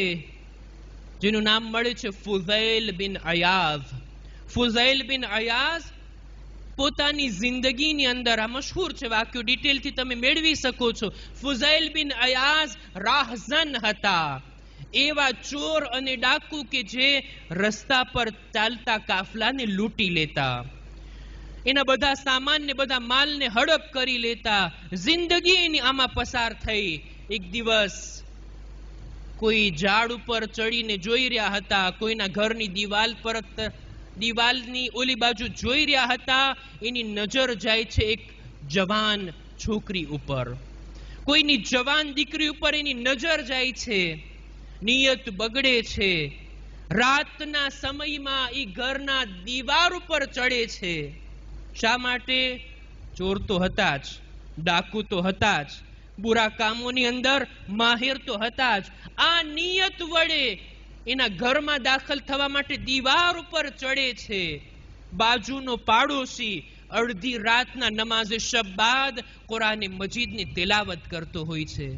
જેનું નામ મળે છે ફુઝૈલ બિન અયાઝ. ફુઝૈલ બિન અયાઝ પોતાની જિંદગીની અંદર, આ મશહૂર છે વાક્યો, ડિટેલથી તમે મેળવી શકો છો. ફુઝૈલ બિન અયાઝ રાહઝન હતા, એવા ચોર અને ડાકુ કે જે રસ્તા પર ચાલતા કાફલાને લૂંટી લેતા, એના બધા સામાનને બધા માલને હડપ કરી લેતા. જિંદગી એની આમાં પસાર થઈ. એક દિવસ કોઈ ઝાડ ઉપર ચડીને જોઈ રહ્યા હતા, કોઈના ઘરની દિવાલની ઓલી બાજુ જોઈ રહ્યા હતા. એની નજર જાય છે એક જવાન છોકરી ઉપર, કોઈની જવાન દીકરી ઉપર એની નજર જાય છે. નિયત બગડે છે. રાતના સમયમાં એ ઘરના દીવાર ઉપર ચડે છે. શા માટે? ચોર તો હતા જ, ડાકુ તો હતા જ, બુરા કામોની અંદર માહિર તો હતા જ. આ નિયત વડે એના ઘરમાં દાખલ થવા માટે દીવાર ઉપર ચડે છે. બાજુનો પાડોશી અડધી રાતના નમાઝે શબ બાદ કુરાને મજીદની તિલાવત કરતો હોય છે,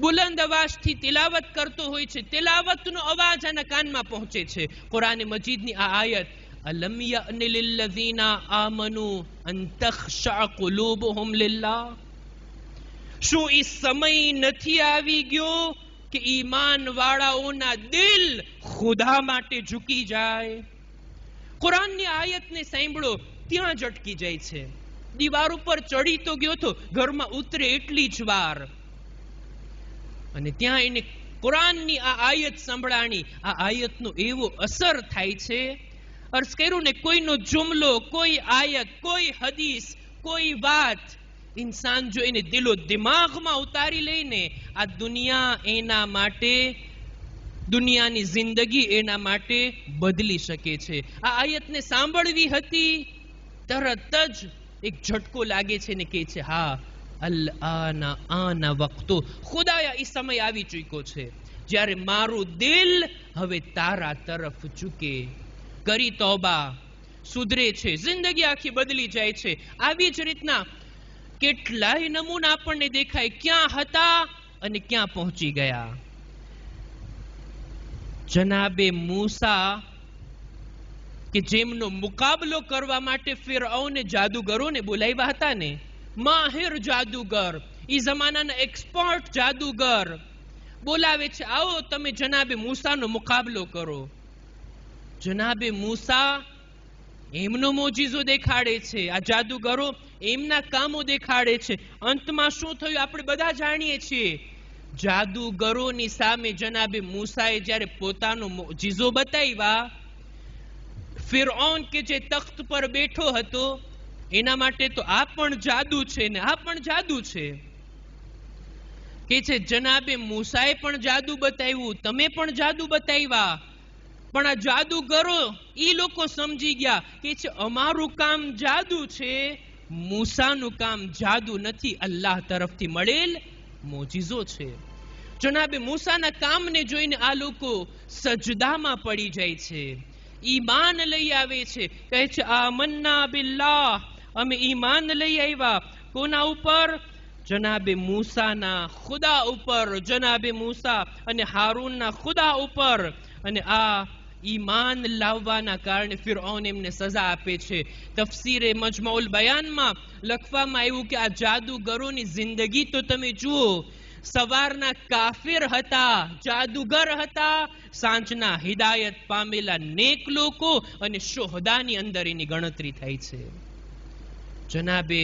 બુલંદ અવાજથી તિલાવત કરતો હોય છે. તિલાવતનો અવાજ આના કાનમાં પહોંચે છે. કુરાને મજીદની આ આયત, અલમ યઅની લિલ્લઝીના આમનુ અન તખશઅ કુલૂબુહુમ લિલ્લાહ, શું ઈ સમય નથી આવી ગયો કે ઈમાન વાળાઓના દિલ ખુદા માટે ઝૂકી જાય? કુરાનની આયતને સાંભળો, ત્યાં જ અટકી જાય છે. દીવાર ઉપર ચડી તો ગયો તો, ઘરમાં ઉતરે એટલી જ વાર, અને ત્યાં એને કુરાનની આ આયત સંભળાણી. આ આયતનો એવો અસર થાય છે. અર્થ કર્યું ને, કોઈનો જુમલો, કોઈ આયત, કોઈ હદીસ, કોઈ વાત ઇન્સાન જો એને દિલો દિમાગમાં ઉતારી લઈને, આ દુનિયા એના માટે, દુનિયાની જિંદગી એના માટે બદલી શકે છે. આ આયતને સાંભળવી હતી, તરત જ એક ઝટકો લાગે છે ને કહે છે, હા આના વક્તો, ખુદાયા એ સમય આવી ચૂક્યો છે જ્યારે મારું દિલ હવે તારા તરફ ઝૂકે. કરી તોબા, સુધરે છે, જિંદગી આખી બદલી જાય છે. આવી જ રીતના કેટલાય નમૂના આપણને દેખાય, ક્યાં હતા અને ક્યાં પહોંચી ગયા. જનાબે મૂસા કે જેમનો મુકાબલો કરવા માટે ફિરഔને જાદુગરોને બોલાવ્યા હતા ને, માહિર જાદુગર, એ જમાનાના એક્સપર્ટ જાદુગર બોલાવે છે, આવો તમે જનાબે મૂસાનો મુકાબલો કરો. જનાબે મૂસા એમનો મોજીઝો દેખાડે છે, આ જાદુગરો એમના કામો દેખાડે છે. અંતમાં શું થયું આપણે બધા જાણીએ છીએ. જાદુગરોની સામે જનાબે મૂસાએ જ્યારે પોતાનો મોજીઝો બતાવ્યા, ફિરૌન કે જે તખ્ત પર બેઠો હતો એના માટે તો આ પણ જાદુ છે ને આ પણ જાદુ છે. કે છે જનાબે મૂસાએ પણ જાદુ બતાવ્યું, તમે પણ જાદુ બતાવ્યા, પણ આ જાદુગરો ઈ લોકો સમજી ગયા કે છે અમારું કામ જાદુ છે, મૂસાનું કામ જાદુ નથી, અલ્લાહ તરફથી મળેલ મોજીઝો છે. જનાબે મૂસાના કામને જોઈને આ લોકો સજદામાં પડી જાય છે, ઈમાન લઈ આવે છે. કહે છે આમન્ના બિલ્લાહ, અમે ઈમાન લઈ આવ્યા. કોના ઉપર? જનાબે મૂસાના ખુદા ઉપર, જનાબે મૂસા અને હારૂનના ખુદા ઉપર. અને આ ઈમાન લાવવાના કારણે ફિરૌન એમને સજા આપે છે. તફસીરે મજમઉલ બયાનમાં લખવામાં આવ્યું કે આ જાદુગરોની જિંદગી તો તમે જુઓ, સવારના કાફિર હતા, જાદુગર હતા, સાંજના હિદાયત પામેલા નેક લોકો અને શોહદાની અંદર એની ગણતરી થાય છે. જનાબે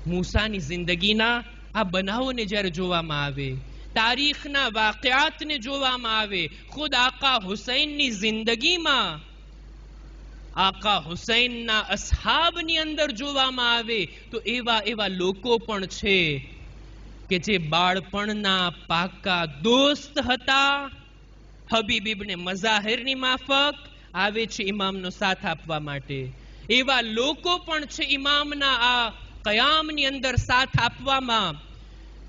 મૂસાની જિંદગીના આ બનાવોને જ્યારે જોવામાં આવે, તારીખના વાકયાતને જોવામાં આવે, ખુદ આકા હુસૈનની જિંદગીમાં આકા હુસૈનના અસહાબની અંદર જોવામાં આવે તો એવા એવા લોકો પણ છે કે જે બાળપણના પાકા દોસ્ત હતા. હબીબ ઇબ્ને મઝાહિરની માફક આવે છે ઇમામનો સાથ આપવા માટે. એવા લોકો પણ છે ઇમામના આ કયામની અંદર સાથ આપવામાં,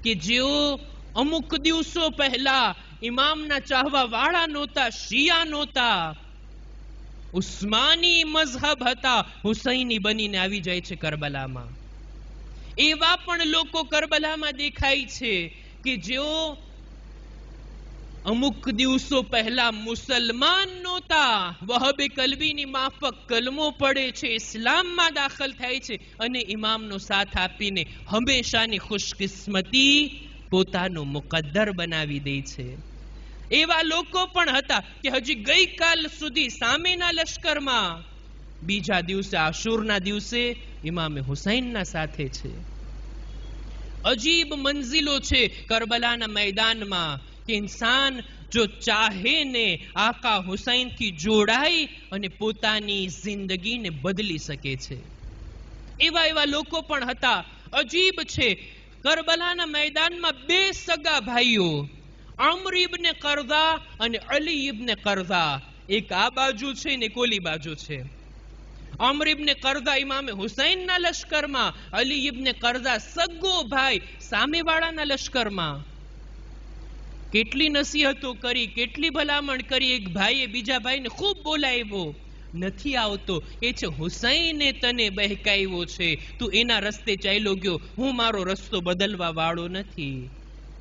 કે જેઓ અમુક દિવસો પહેલા ઇમામના ચાહવા વાળા નહોતા, શિયા નહોતા, ઉસ્માની મઝહબ હતા, હુસૈની બનીને આવી જાય છે કરબલામાં. એવા પણ લોકો કરબલામાં દેખાય છે કે જેઓ અમુક દિવસો પહેલા મુસલમાન નહોતા, વહબે કલબીની માફક કલમો પડે છે, ઇસ્લામમાં દાખલ થાય છે અને ઇમામનો સાથ આપીને હંમેશાની ખુશકિસ્મતી પોતાનું મુકદ્દર બનાવી દે છે. એવા લોકો પણ હતા કે હજી ગઈકાલ સુધી સામેના લશ્કરમાં, બીજા દિવસે આશુરના દિવસે ઇમામે હુસૈનના સાથે છે. અજીબ મંઝિલો છે કરબલાના મેદાનમાં કે ઇન્સાન જો ચાહે ને આકા હુસૈનથી જોડાઈ અને પોતાની જિંદગીને બદલી શકે છે. એવા લોકો પણ હતા. અજીબ છે, કરબલાના મેદાનમાં બે સગા ભાઈઓ, અમર ઇબ્ને કરઝા અને અલી ઇબ્ને કરઝા, એક આ બાજુ છે ને કોલી બાજુ છે. અમર ઇબ્ને કરઝા ઇમામે હુસૈનના લશ્કરમાં, અલી ઇબ્ને કરઝા સગો ભાઈ સામેવાળાના લશ્કરમાં. કેટલી નસીહતો કરી, કેટલી ભલામણ કરી. એક ભાઈએ બીજા ભાઈને ખૂબ બોલાવ્યો, નથી આવતો. એ છે હુસૈને તને બહેકાવ્યો છે, તું એના રસ્તે ચાલ્યો ગયો, હું મારો રસ્તો બદલવા વાળો નથી.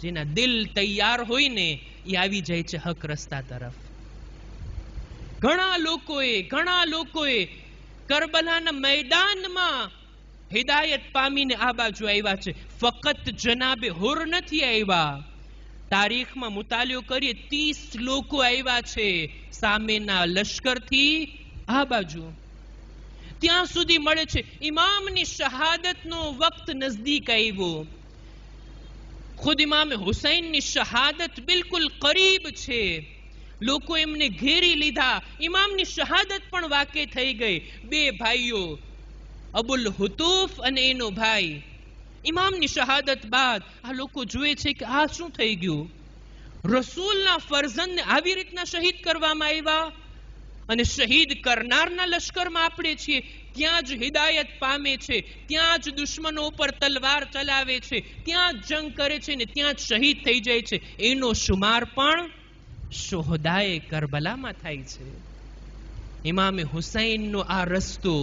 જેના દિલ તૈયાર હોય ને એ આવી જાય છે હક રસ્તા તરફ. ઘણા લોકોએ કરબલાના મેદાનમાં હિદાયત પામીને આ બાજુ આવ્યા છે. ફકત જનાબે હુર નથી આવ્યા. તારીખમાં મુતાલિયો કરીએ 30 લોકો આવ્યા છે સામેના લશ્કરથી આ બાજુ. ત્યાં સુધી મળે છે ઇમામની શહાદતનો વક્ત નજદીક આવ્યો. ખુદ ઇમામે હુસૈનની શહાદત બિલકુલ કરીબ છે. લોકો એમને ઘેરી લીધા. ઇમામની શહાદત પણ વાકે થઈ ગઈ. બે ભાઈઓ, અબુલ હુતુફ અને એનો ભાઈ. ઇમામની શહાદત બાદ આ લોકો જુએ છે કે આ શું થઈ ગયું. રસૂલના ફરઝંદને આવી રીતના શહીદ કરવામાં આવ્યા અને શહીદ કરનારના લશ્કરમાં આપણે છીએ. ત્યાં જ હિદાયત પામે છે, ત્યાં જ દુશ્મનો ઉપર તલવાર ચલાવે છે, ત્યાં જ જંગ કરે છે ને ત્યાં જ શહીદ થઈ જાય છે. એનો શુમાર પણ શોહદાએ કરબલામાં થાય છે. ઇમામે હુસૈનનો આ રસ્તો,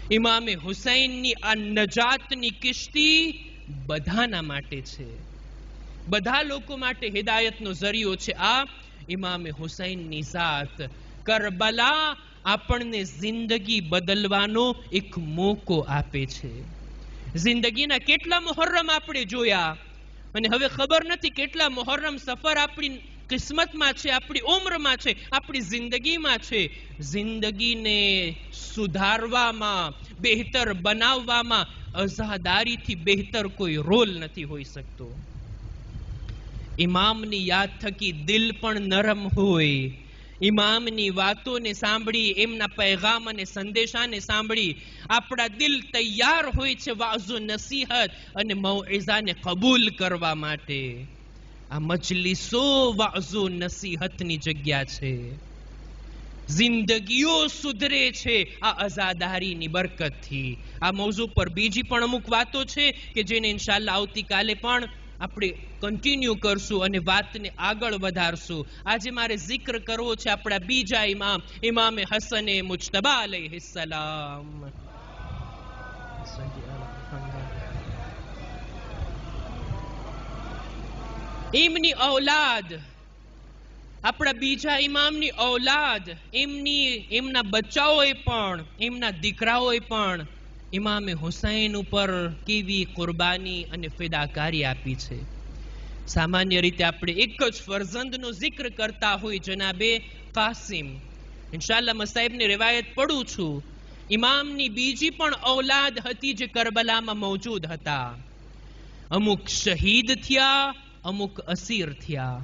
ઇમામે હુસૈનની આ નજાતની કિશ્તી બધાના માટે છે, બધા લોકો માટે હિદાયતનો જરિયો છે. આ ઇમામે હુસૈનની ઝાત. કરબલા આપણને જિંદગી બદલવાનો એક મોકો આપે છે. જિંદગીના કેટલા મુહર્રમ આપણે જોયા અને હવે ખબર નથી કેટલા મુહર્રમ સફર આપણી કિસ્મતમાં છે, આપણી ઉમ્રમાં છે, આપણી જિંદગીમાં છે. જિંદગીને સુધારવામાં, બહેતર બનાવવામાં અઝાદારીથી બહેતર કોઈ રોલ નથી હોઈ શકતો. ઇમામની યાદ થકી દિલ પણ નરમ હોય. ઇમામની વાતોને સાંભળી, એમના પૈગામ અને સંદેશાને સાંભળી આપણા દિલ તૈયાર હોય છે વાઝો નસીહત અને મૌઇઝાને કબૂલ કરવા માટે. આ મજલિસો વાઝો નસીહતની જગ્યા છે. જિંદગીઓ સુધરે છે આ અઝાદારીની બરકતથી. આ મૌઝૂ પર બીજી પણ અમુક વાતો છે કે જેને ઇન્શાઅલ્લાહ આવતીકાલે પણ આપણે કન્ટિન્યુ કરશું અને વાતને આગળ વધારશું. આજે મારે જિક્ર કરવો છે આપણા બીજા ઇમામ, ઇમામે હસને મુજતબા અલૈહિસ્સલામ. એમની ઔલાદ, આપણા બીજા ઇમામની ઔલાદ, એમના બચ્ચાઓએ પણ, એમના દીકરાઓએ પણ ઇમામે હુસૈન ઉપર કેવી કુરબાની અને ફિદાકારી આપી છે. સામાન્ય રીતે આપણે એક જ ફરઝંદનો જિક્ર કરતા હોય, જનાબે કાસિમ. ઇન્શાઅલ્લાહ મસાઈબની રિવાયત પડું છું. ઇમામની બીજી પણ ઔલાદ હતી જે કરબલામાં મોજૂદ હતા. અમુક શહીદ થયા, અમુક અસીર થયા,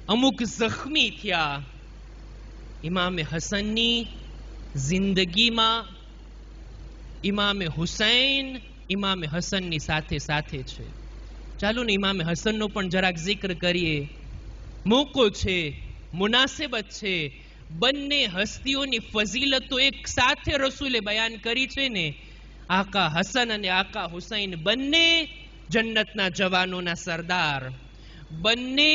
અમુક જખ્મી થયા. ઇમામે હસનની જિંદગીમાં ઇમામે હુસૈન ઇમામે હસનની સાથે સાથે છે. ચાલો ને ઇમામે હસનનો પણ જરાક જિક્ર કરીએ. મોકો છે, મુનાસિબત છે. બંને હસ્તીઓની ફઝીલતો એક સાથે રસૂલે બયાન કરી છે ને. આકા હસન અને આકા હુસૈન બંને જન્નતના જવાનોના સરદાર, બંને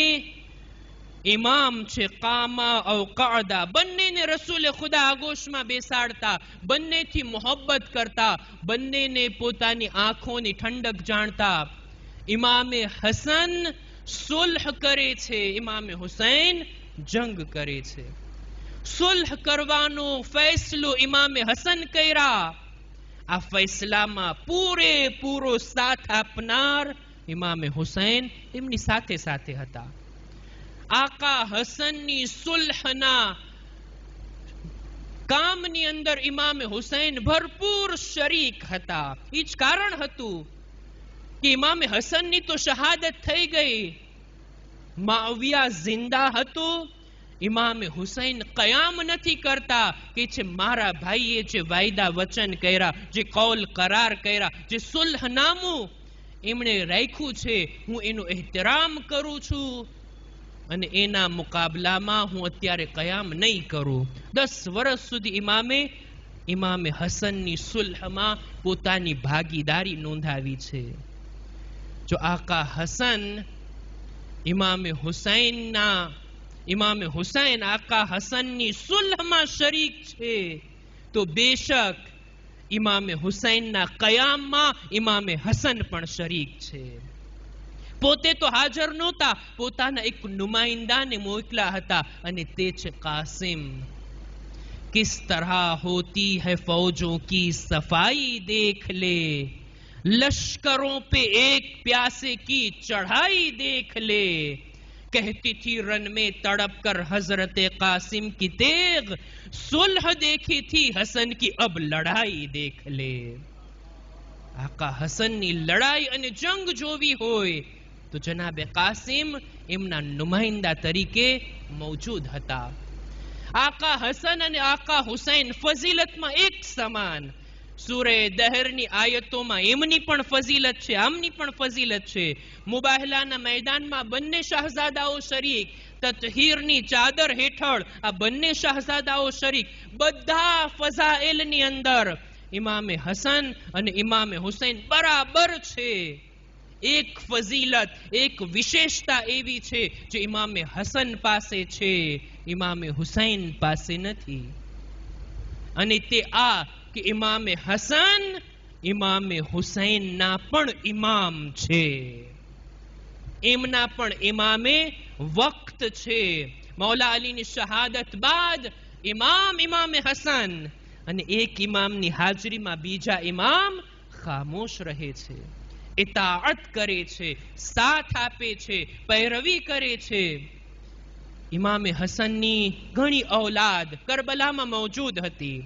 ઇમામ છે કામા ઔ કાદા. બંનેને રસૂલે ખુદા આગોશમાં બેસાડતા, બંનેથી મોહબ્બત કરતા, બંનેને પોતાની આંખોની ઠંડક જાણતા. ઇમામે હસન સુલહ કરે છે, ઇમામે હુસૈન જંગ કરે છે. સુલહ કરવાનો ફેસલો ઇમામે હસન કર્યા. આ ફૈસલામાં પૂરેપૂરો સાથ આપનાર ઇમામે હુસૈન એમની સાથે સાથે હતા. આકા હસનની સુલહના કામની અંદર ઇમામે હુસૈન ભરપૂર શરીક હતા. એ જ કારણ હતું કે ઇમામે હસનની તો શહાદત થઈ ગઈ, માવિયા જિંદા હતો. ઇમામે હુસૈન કયામ નથી કરતા કે છે મારા ભાઈએ જે વાયદા વચન કર્યા, જે કૌલ કરાર કર્યા, જે સુલહનામું એમણે રાખ્યું છે, હું એનું એહતરામ કરું છું અને એના મુકાબલામાં હું અત્યારે કયામ નહીં કરું. 10 વર્ષ સુધી ઇમામે હસનની સુલહમાં પોતાની ભાગીદારી નોંધાવી છે. જો આકા હસન ઇમામે હુસૈન આકા હસનની સુલહમાં શરીક છે, તો બેશક ઇમામે હુસૈનના કયામમાં ઇમામે હસન પણ શરીક છે. પોતે તો હાજર નહોતા, પોતાના એક નુમાઇંદાને મોકલ્યા હતા અને તે છે કાસિમ. કિસ તરહ હોતી હૈ ફૌજોं की सफाई देख ले, लश्करों पे एक प्यासे की चढ़ाई देख ले, कहती थी रन में तड़प कर हजरत कासिम की तेग, सुलह देखी थी हसन की अब लड़ाई देख ले. आका हसनની લડાઈ અને જંગ જોવી હોય તો જનાબે કાસિમ એમના નુમાઇંદા તરીકે મોજૂદ હતા. આકા હસન અને આકા હુસૈન ફઝીલતમાં એક સમાન. સૂરે દહરની આયતોમાં એમની પણ ફઝીલત છે, આમની પણ ફઝીલત છે. મુબાહલાના મેદાનમાં બંને શાહઝાદાઓ શરીક, તતહીરની ચાદર હેઠળ આ બંને શાહઝાદાઓ શરીક. બધા ફઝાઇલની અંદર ઇમામે હસન અને ઇમામે હુસૈન બરાબર છે. એક ફઝીલત, એક વિશેષતા એવી છે જે ઇમામે હસન પાસે છે, ઇમામે હુસૈન પાસે નથી. અને તે આ કે ઇમામે હસન ઇમામે હુસૈનના પણ ઇમામ છે, એમના પણ ઇમામે વક્ત છે. મૌલા અલીની શહાદત બાદ ઇમામે હસન, અને એક ઇમામની હાજરીમાં બીજા ઇમામ ખામોશ રહે છે, ઇતાઅત કરે છે, સાથ આપે છે, પૈરવી કરે છે. ઇમામે હસનની ઘણી ઔલાદ કરબલામાં મોજૂદ હતી.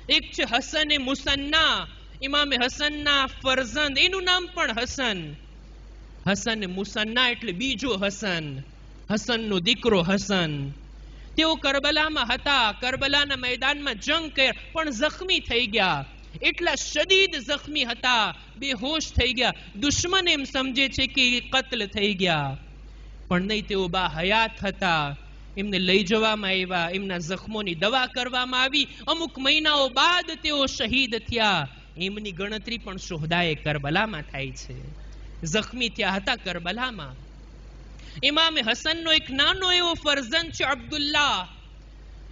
એક છે હસન મુસન્ના, ઇમામે હસનના ફરઝંદ, એનું નામ પણ હસન. હસન મુસન્ના એટલે બીજો હસન, હસનનો દીકરો હસન. તેઓ કરબલામાં હતા, કરબલાના મેદાનમાં જંગ કર્યા, પણ જખ્મી થઈ ગયા. એટલા શદીદ જખ્મી હતા, બેહોશ થઈ ગયા. દુશ્મન એમ સમજે છે કે કત્લ થઈ ગયા, પણ નહીં, તેઓ બા હયાત હતા. એમને લઈ જવામાં આવ્યા, એમના જખ્મોની દવા કરવામાં આવી. અમુક મહિનાઓ બાદ તેઓ શહીદ થયા. એમની ગણતરી પણ શોહદાએ કરબલામાં થાય છે. જખ્મી થયા હતા કરબલામાં. ઇમામે હસનનો એક નાનો એવો ફરઝંદ છે અબ્દુલ્લાહ.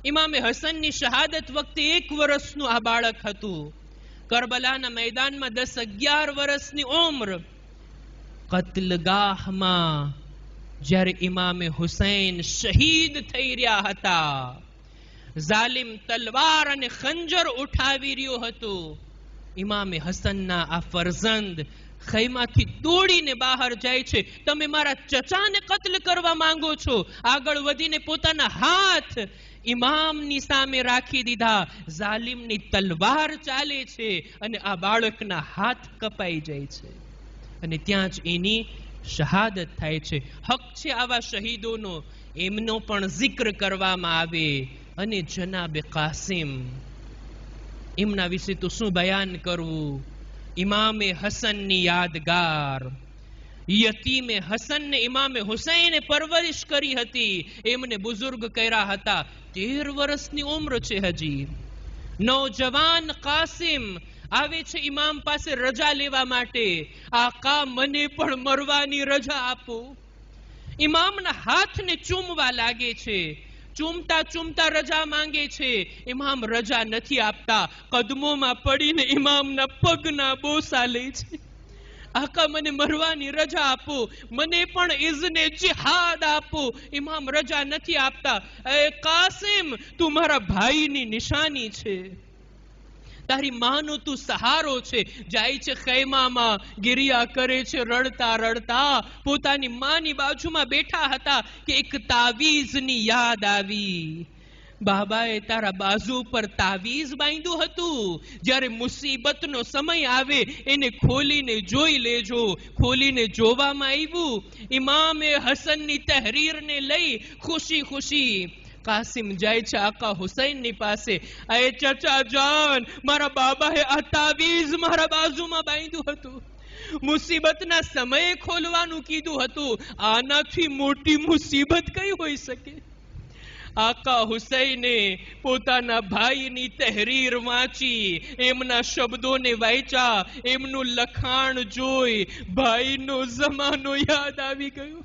ઇમામે હસનની શહાદત વખતે 1 વર્ષનું આ બાળક હતું. કરબલાના મેદાનમાં 10-11 વર્ષની ઉંમર. કત્લગાહમાં જ્યારે ઇમામે હુસૈન શહીદ થઈ રહ્યા હતા, જાલિમ તલવાર અને ખંજર ઉઠાવી રહ્યો હતો. ઇમામે હસનના આ ફરઝંદ ખૈમાથી દોડીને બહાર જાય છે. તમે મારા ચચાને કત્લ કરવા માંગો છો? આગળ વધીને પોતાના હાથ ઇમામની સામે રાખી દીધા. જાલિમની તલવાર ચાલે છે અને આ બાળકના હાથ કપાઈ જાય છે અને ત્યાં જ એની શહાદત થાય છે. હક છે આવા શહીદોનો, એમનો પણ જિક્ર કરવામાં આવે. અને જનાબે કાસિમ, એમના વિશે તો શું બયાન કરવું. ઇમામે હસનની યાદગાર. યતીમે હસનને ઇમામે હુસૈને પરવરિશ કરી હતી, એમને બુઝુર્ગ કર્યા હતા. 13 વર્ષની ઉંમર છે હજી. નૌજવાન કાસિમ આવે છે ઇમામ પાસે રજા લેવા માટે. આકા, મને પણ મરવાની રજા આપો. ઇમામના હાથને ચૂમવા લાગે છે. ચૂમતા ચૂમતા રજા માંગે છે. ઇમામ રજા નથી આપતા. કદમોમાં પડીને ઇમામના પગના બોસા લે છે. આકા મને મરવાની રજા આપો, મને પણ ઇઝ્ને જિહાદ આપો. ઇમામ રજા નથી આપતા. એ કાસિમ, તું મારા ભાઈની નિશાની છે, તારી માનો તું સહારો છે. જાય છે ખૈમામાં, ગિરિયા કરે છે રડતા રડતા. પોતાની માની બાજુમાં બેઠા હતા કે એક તાવીઝની યાદ આવી. બાબાએ તારા બાજુ પર તાવીઝ બાંધ્યું હતું, જ્યારે મુસીબતનો સમય આવે એને ખોલીને જોઈ લેજો. ખોલીને જોવામાં આવ્યું, ઇમામે હસનની તહરીરને લઈ ખુશી ખુશી કાસિમ જાય છે આકા હુસૈનની પાસે. એ ચચા જાન, મારા બાબાએ આ તાવીઝ મારા બાજુમાં બાંધ્યું હતું, મુસીબતના સમયે ખોલવાનું કીધું હતું. આનાથી મોટી મુસીબત કઈ હોઈ શકે? આકા હુસૈને પોતાના ભાઈની તહરીર વાંચી, એમના શબ્દોને વાંચ્યા, એમનું લખાણ જોઈ ભાઈનો જમાનો યાદ આવી ગયો.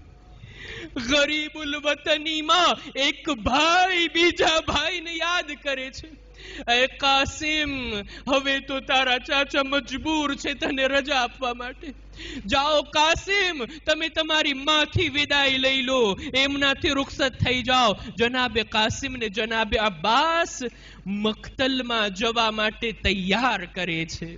ગરીબુલ વતનીમાં એક ભાઈ બીજા ભાઈને યાદ કરે છે. એ કાસિમ, હવે તો તારા ચાચા મજબૂર છે તને રજા આપવા માટે. જાઓ કાસિમ, તમે તમારી માથી વિદાય લઈ લો, એમનાથી રૂખસત થઈ જાઓ. જનાબે કાસિમ ને જનાબે અબ્બાસ મક્તલમાં જવા માટે તૈયાર કરે છે.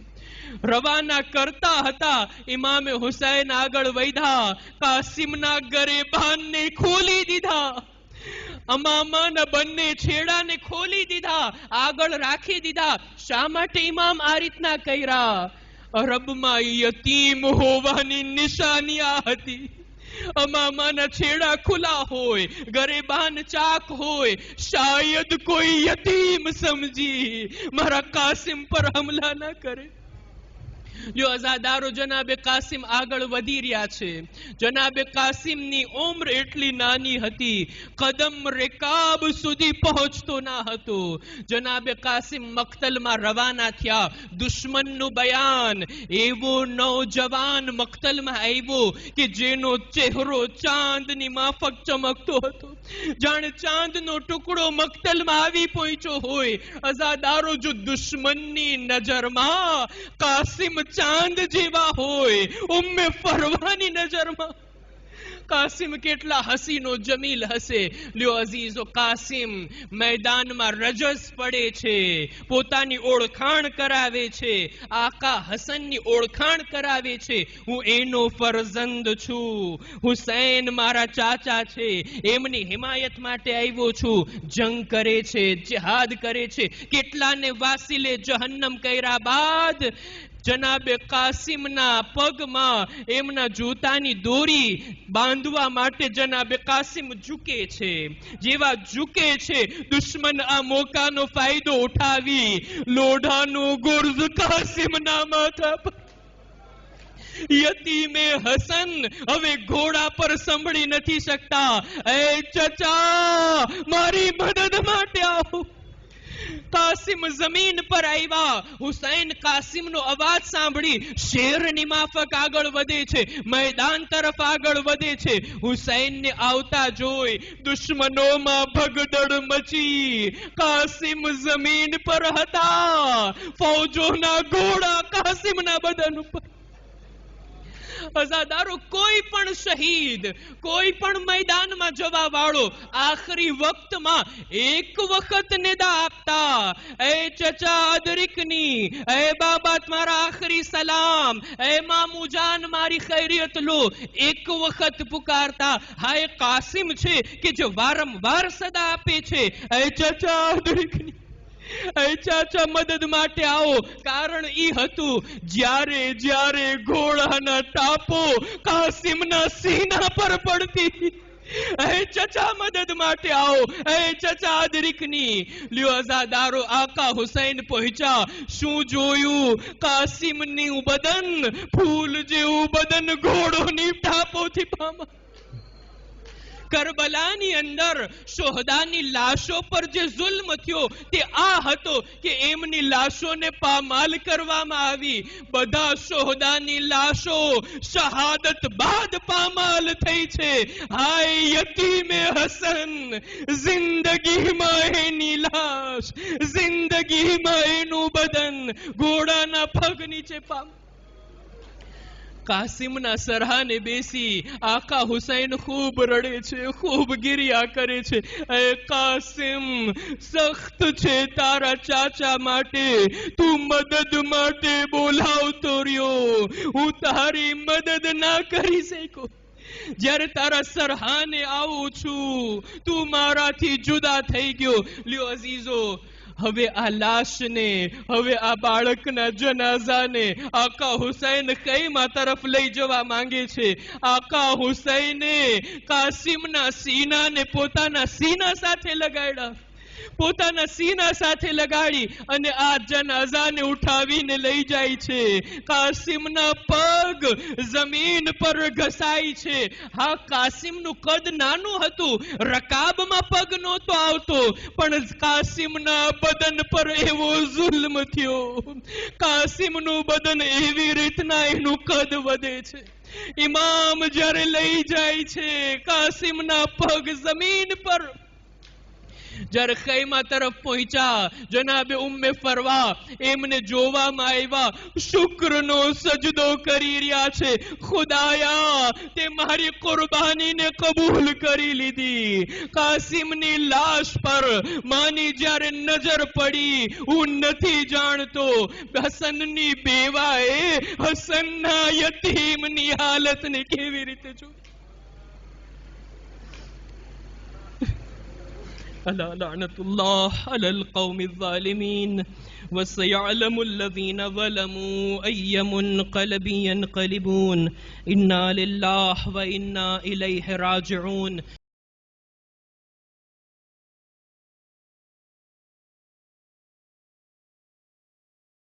રવાના કરતા હતા. ઇમામે હુસૈન આગળ વધ્યા, કાસિમના ગરેબાનને ખોલી દીધા, અમામાના બંને છેડાને ખોલી દીધા, આગળ રાખી દીધા. શા માટે ઇમામ આ રીતના કર્યા? અરબમાં યતીમ હોવાની નિશાની આ હતી. અમામાના છેડા ખુલ્લા હોય, ગરેબાન ચાક હોય, શાયદ કોઈ યતીમ સમજી મારા કાસિમ પર હમલા ના કરે. જો અઝાદારો, જનાબે કાસિમ આગળ વધી રહ્યા છે. જનાબે કાસિમની ઉંમર એટલી નાની હતી, કદમ રેકાબ સુધી પહોંચતો ના હતો. જનાબે કાસિમ મક્તલમાં રવાના થયા. દુશ્મનનું બયાન, એવો નૌજવાન મક્તલમાં આવ્યો કે જેનો ચહેરો ચાંદની માફક ચમકતો હતો, જાણે ચાંદનો ટુકડો મક્તલમાં આવી પહોંચ્યો હોય. અઝાદારો, જો દુશ્મનની નજરમાં કાસિમ ચાંદ જેવા હોય, ઉમ્મે ફરવાની નજરમાં કાસિમ કેટલા હસીનો જમીલ હશે. લ્યો અઝીઝો, કાસિમ મેદાનમાં રજસ પડે છે, પોતાની ઓળખાણ કરાવે છે, આકા હસનની ઓળખાણ કરાવે છે. હું એનો ફરજંદ છું, હુસૈન મારા ચાચા છે, એમની હિમાયત માટે આવ્યો છું. જંગ કરે છે, જિહાદ કરે છે. કેટલાને વાસીલે જહન્નમ કર્યા બાદ જનાબે કાસિમના પગમાં એમના જૂતાની દોરી બાંધવા માટે જનાબે કાસિમ ઝૂકે છે. જેવા ઝૂકે છે, દુશ્મન આ મોકાનો ફાયદો ઉઠાવી લોઢાનો ગુર્ઝ કાસિમના માથા પર. યતીમે હસન હવે ઘોડા પર સંભળી નથી શકતા. એ ચચા, મારી મદદ માટે આવો. કાસિમ જમીન પર આવ્યા. હુસૈન કાસિમનો અવાજ સાંભળી શેરની માફક આગળ વધે છે, મેદાન તરફ આગળ વધે છે. હુસૈનને આવતા જોઈ દુશ્મનોમાં ભગદડ મચી. કાસિમ જમીન પર હતા, ફૌજોના ઘોડા કાસિમના બદન ઉપર. અઝાદારો, કોઈ પણ શહીદ, કોઈ પણ મેદાનમાં જવા વાળો આખરી વક્તમાં એક વખત નિદા આપતા, એ ચચા અદરિકની, એ બાબા તમારા આખરી સલામ, એ મામુ જાન મારી ખૈરિયત લો, એક વખત પુકારતા. હા, એ કાસિમ છે કે જે વારંવાર સદા આપે છે, એ ચચા અદરિકની, એ ચાચા મદદ માટે આવો. કારણ ઈ હતું, જ્યારે જ્યારે ઘોડાના ટાપો કાસિમના સીના પર પડતી, એ ચચા મદદ માટે આવો, એ ચચા અદરિકની. લ્યો અઝાદારો, આકા હુસૈન પહોંચ્યા. શું જોયું? કાસિમની બદન, ફૂલ જેવું બદન ઘોડોની ટાપોથી પામા. કરબલાની અંદર શોહદાની લાશો પર જે જુલ્મ થયો તે આ હતો કે એમની લાશોને પામાલ કરવામાં આવી. બધા શોહદાની લાશો શહાદત બાદ પામાલ થઈ છે. હાય યતીમે હસન, જિંદગીમાં એની લાશ, જિંદગીમાં એનું બદન ઘોડાના પગ નીચે પામ. કાસિમના સરહાને બેસી આકા હુસૈન ખૂબ રડે છે, ખૂબ ગિરિયા કરે છે. એ કાસિમ, સખ્ત છે તારા ચાચા માટે, તું મદદ માટે બોલાવતો રહ્યો, હું તારી મદદ ના કરી શક્યો. જ્યારે તારા સરહાને આવું છું, તું મારાથી જુદા થઈ ગયો. લ્યો અઝીઝો, હવે આ લાશને, હવે આ બાળકના જનાઝાને આકા હુસૈન ખૈમા તરફ લઈ જવા માંગે છે. આકા હુસૈને કાસિમના સીનાને પોતાના સીના સાથે લગાડ્યા, પોતાના સીના સાથે લગાડી અને આ જનાઝાને ઉઠાવીને લઈ જાય છે. કાસિમના પગ જમીન પર ઘસાય છે. હા, કાસિમનું કદ નાનું હતું, રકાબમાં પગ નહોતો આવતો, પણ કાસિમના બદન પર એવો જુલ્મ થયો. કાસિમનું બદન એવી રીતના એનું કદ વધે છે. ઇમામ જ્યારે લઈ જાય છે કાસિમના પગ જમીન પર, જ્યારે ખૈમા તરફ પહોંચ્યા, જનાબે ઉમ્મે ફરવા એમને જોવામાં આવ્યા, શુક્રનો સજદો કરી રહ્યા છે. ખુદાયા, તે મારી કુરબાનીને કબૂલ કરી લીધી. કાસિમની લાશ પર માની જ્યારે નજર પડી, હું નથી જાણતો હસનની બેવાએ હસનના યતીમની હાલતને કેવી રીતે જોઈ. ألا لعنة الله على القوم الظالمين وسيعلم الذين ظلموا أي منقلب ينقلبون إنا لله وإنا إليه راجعون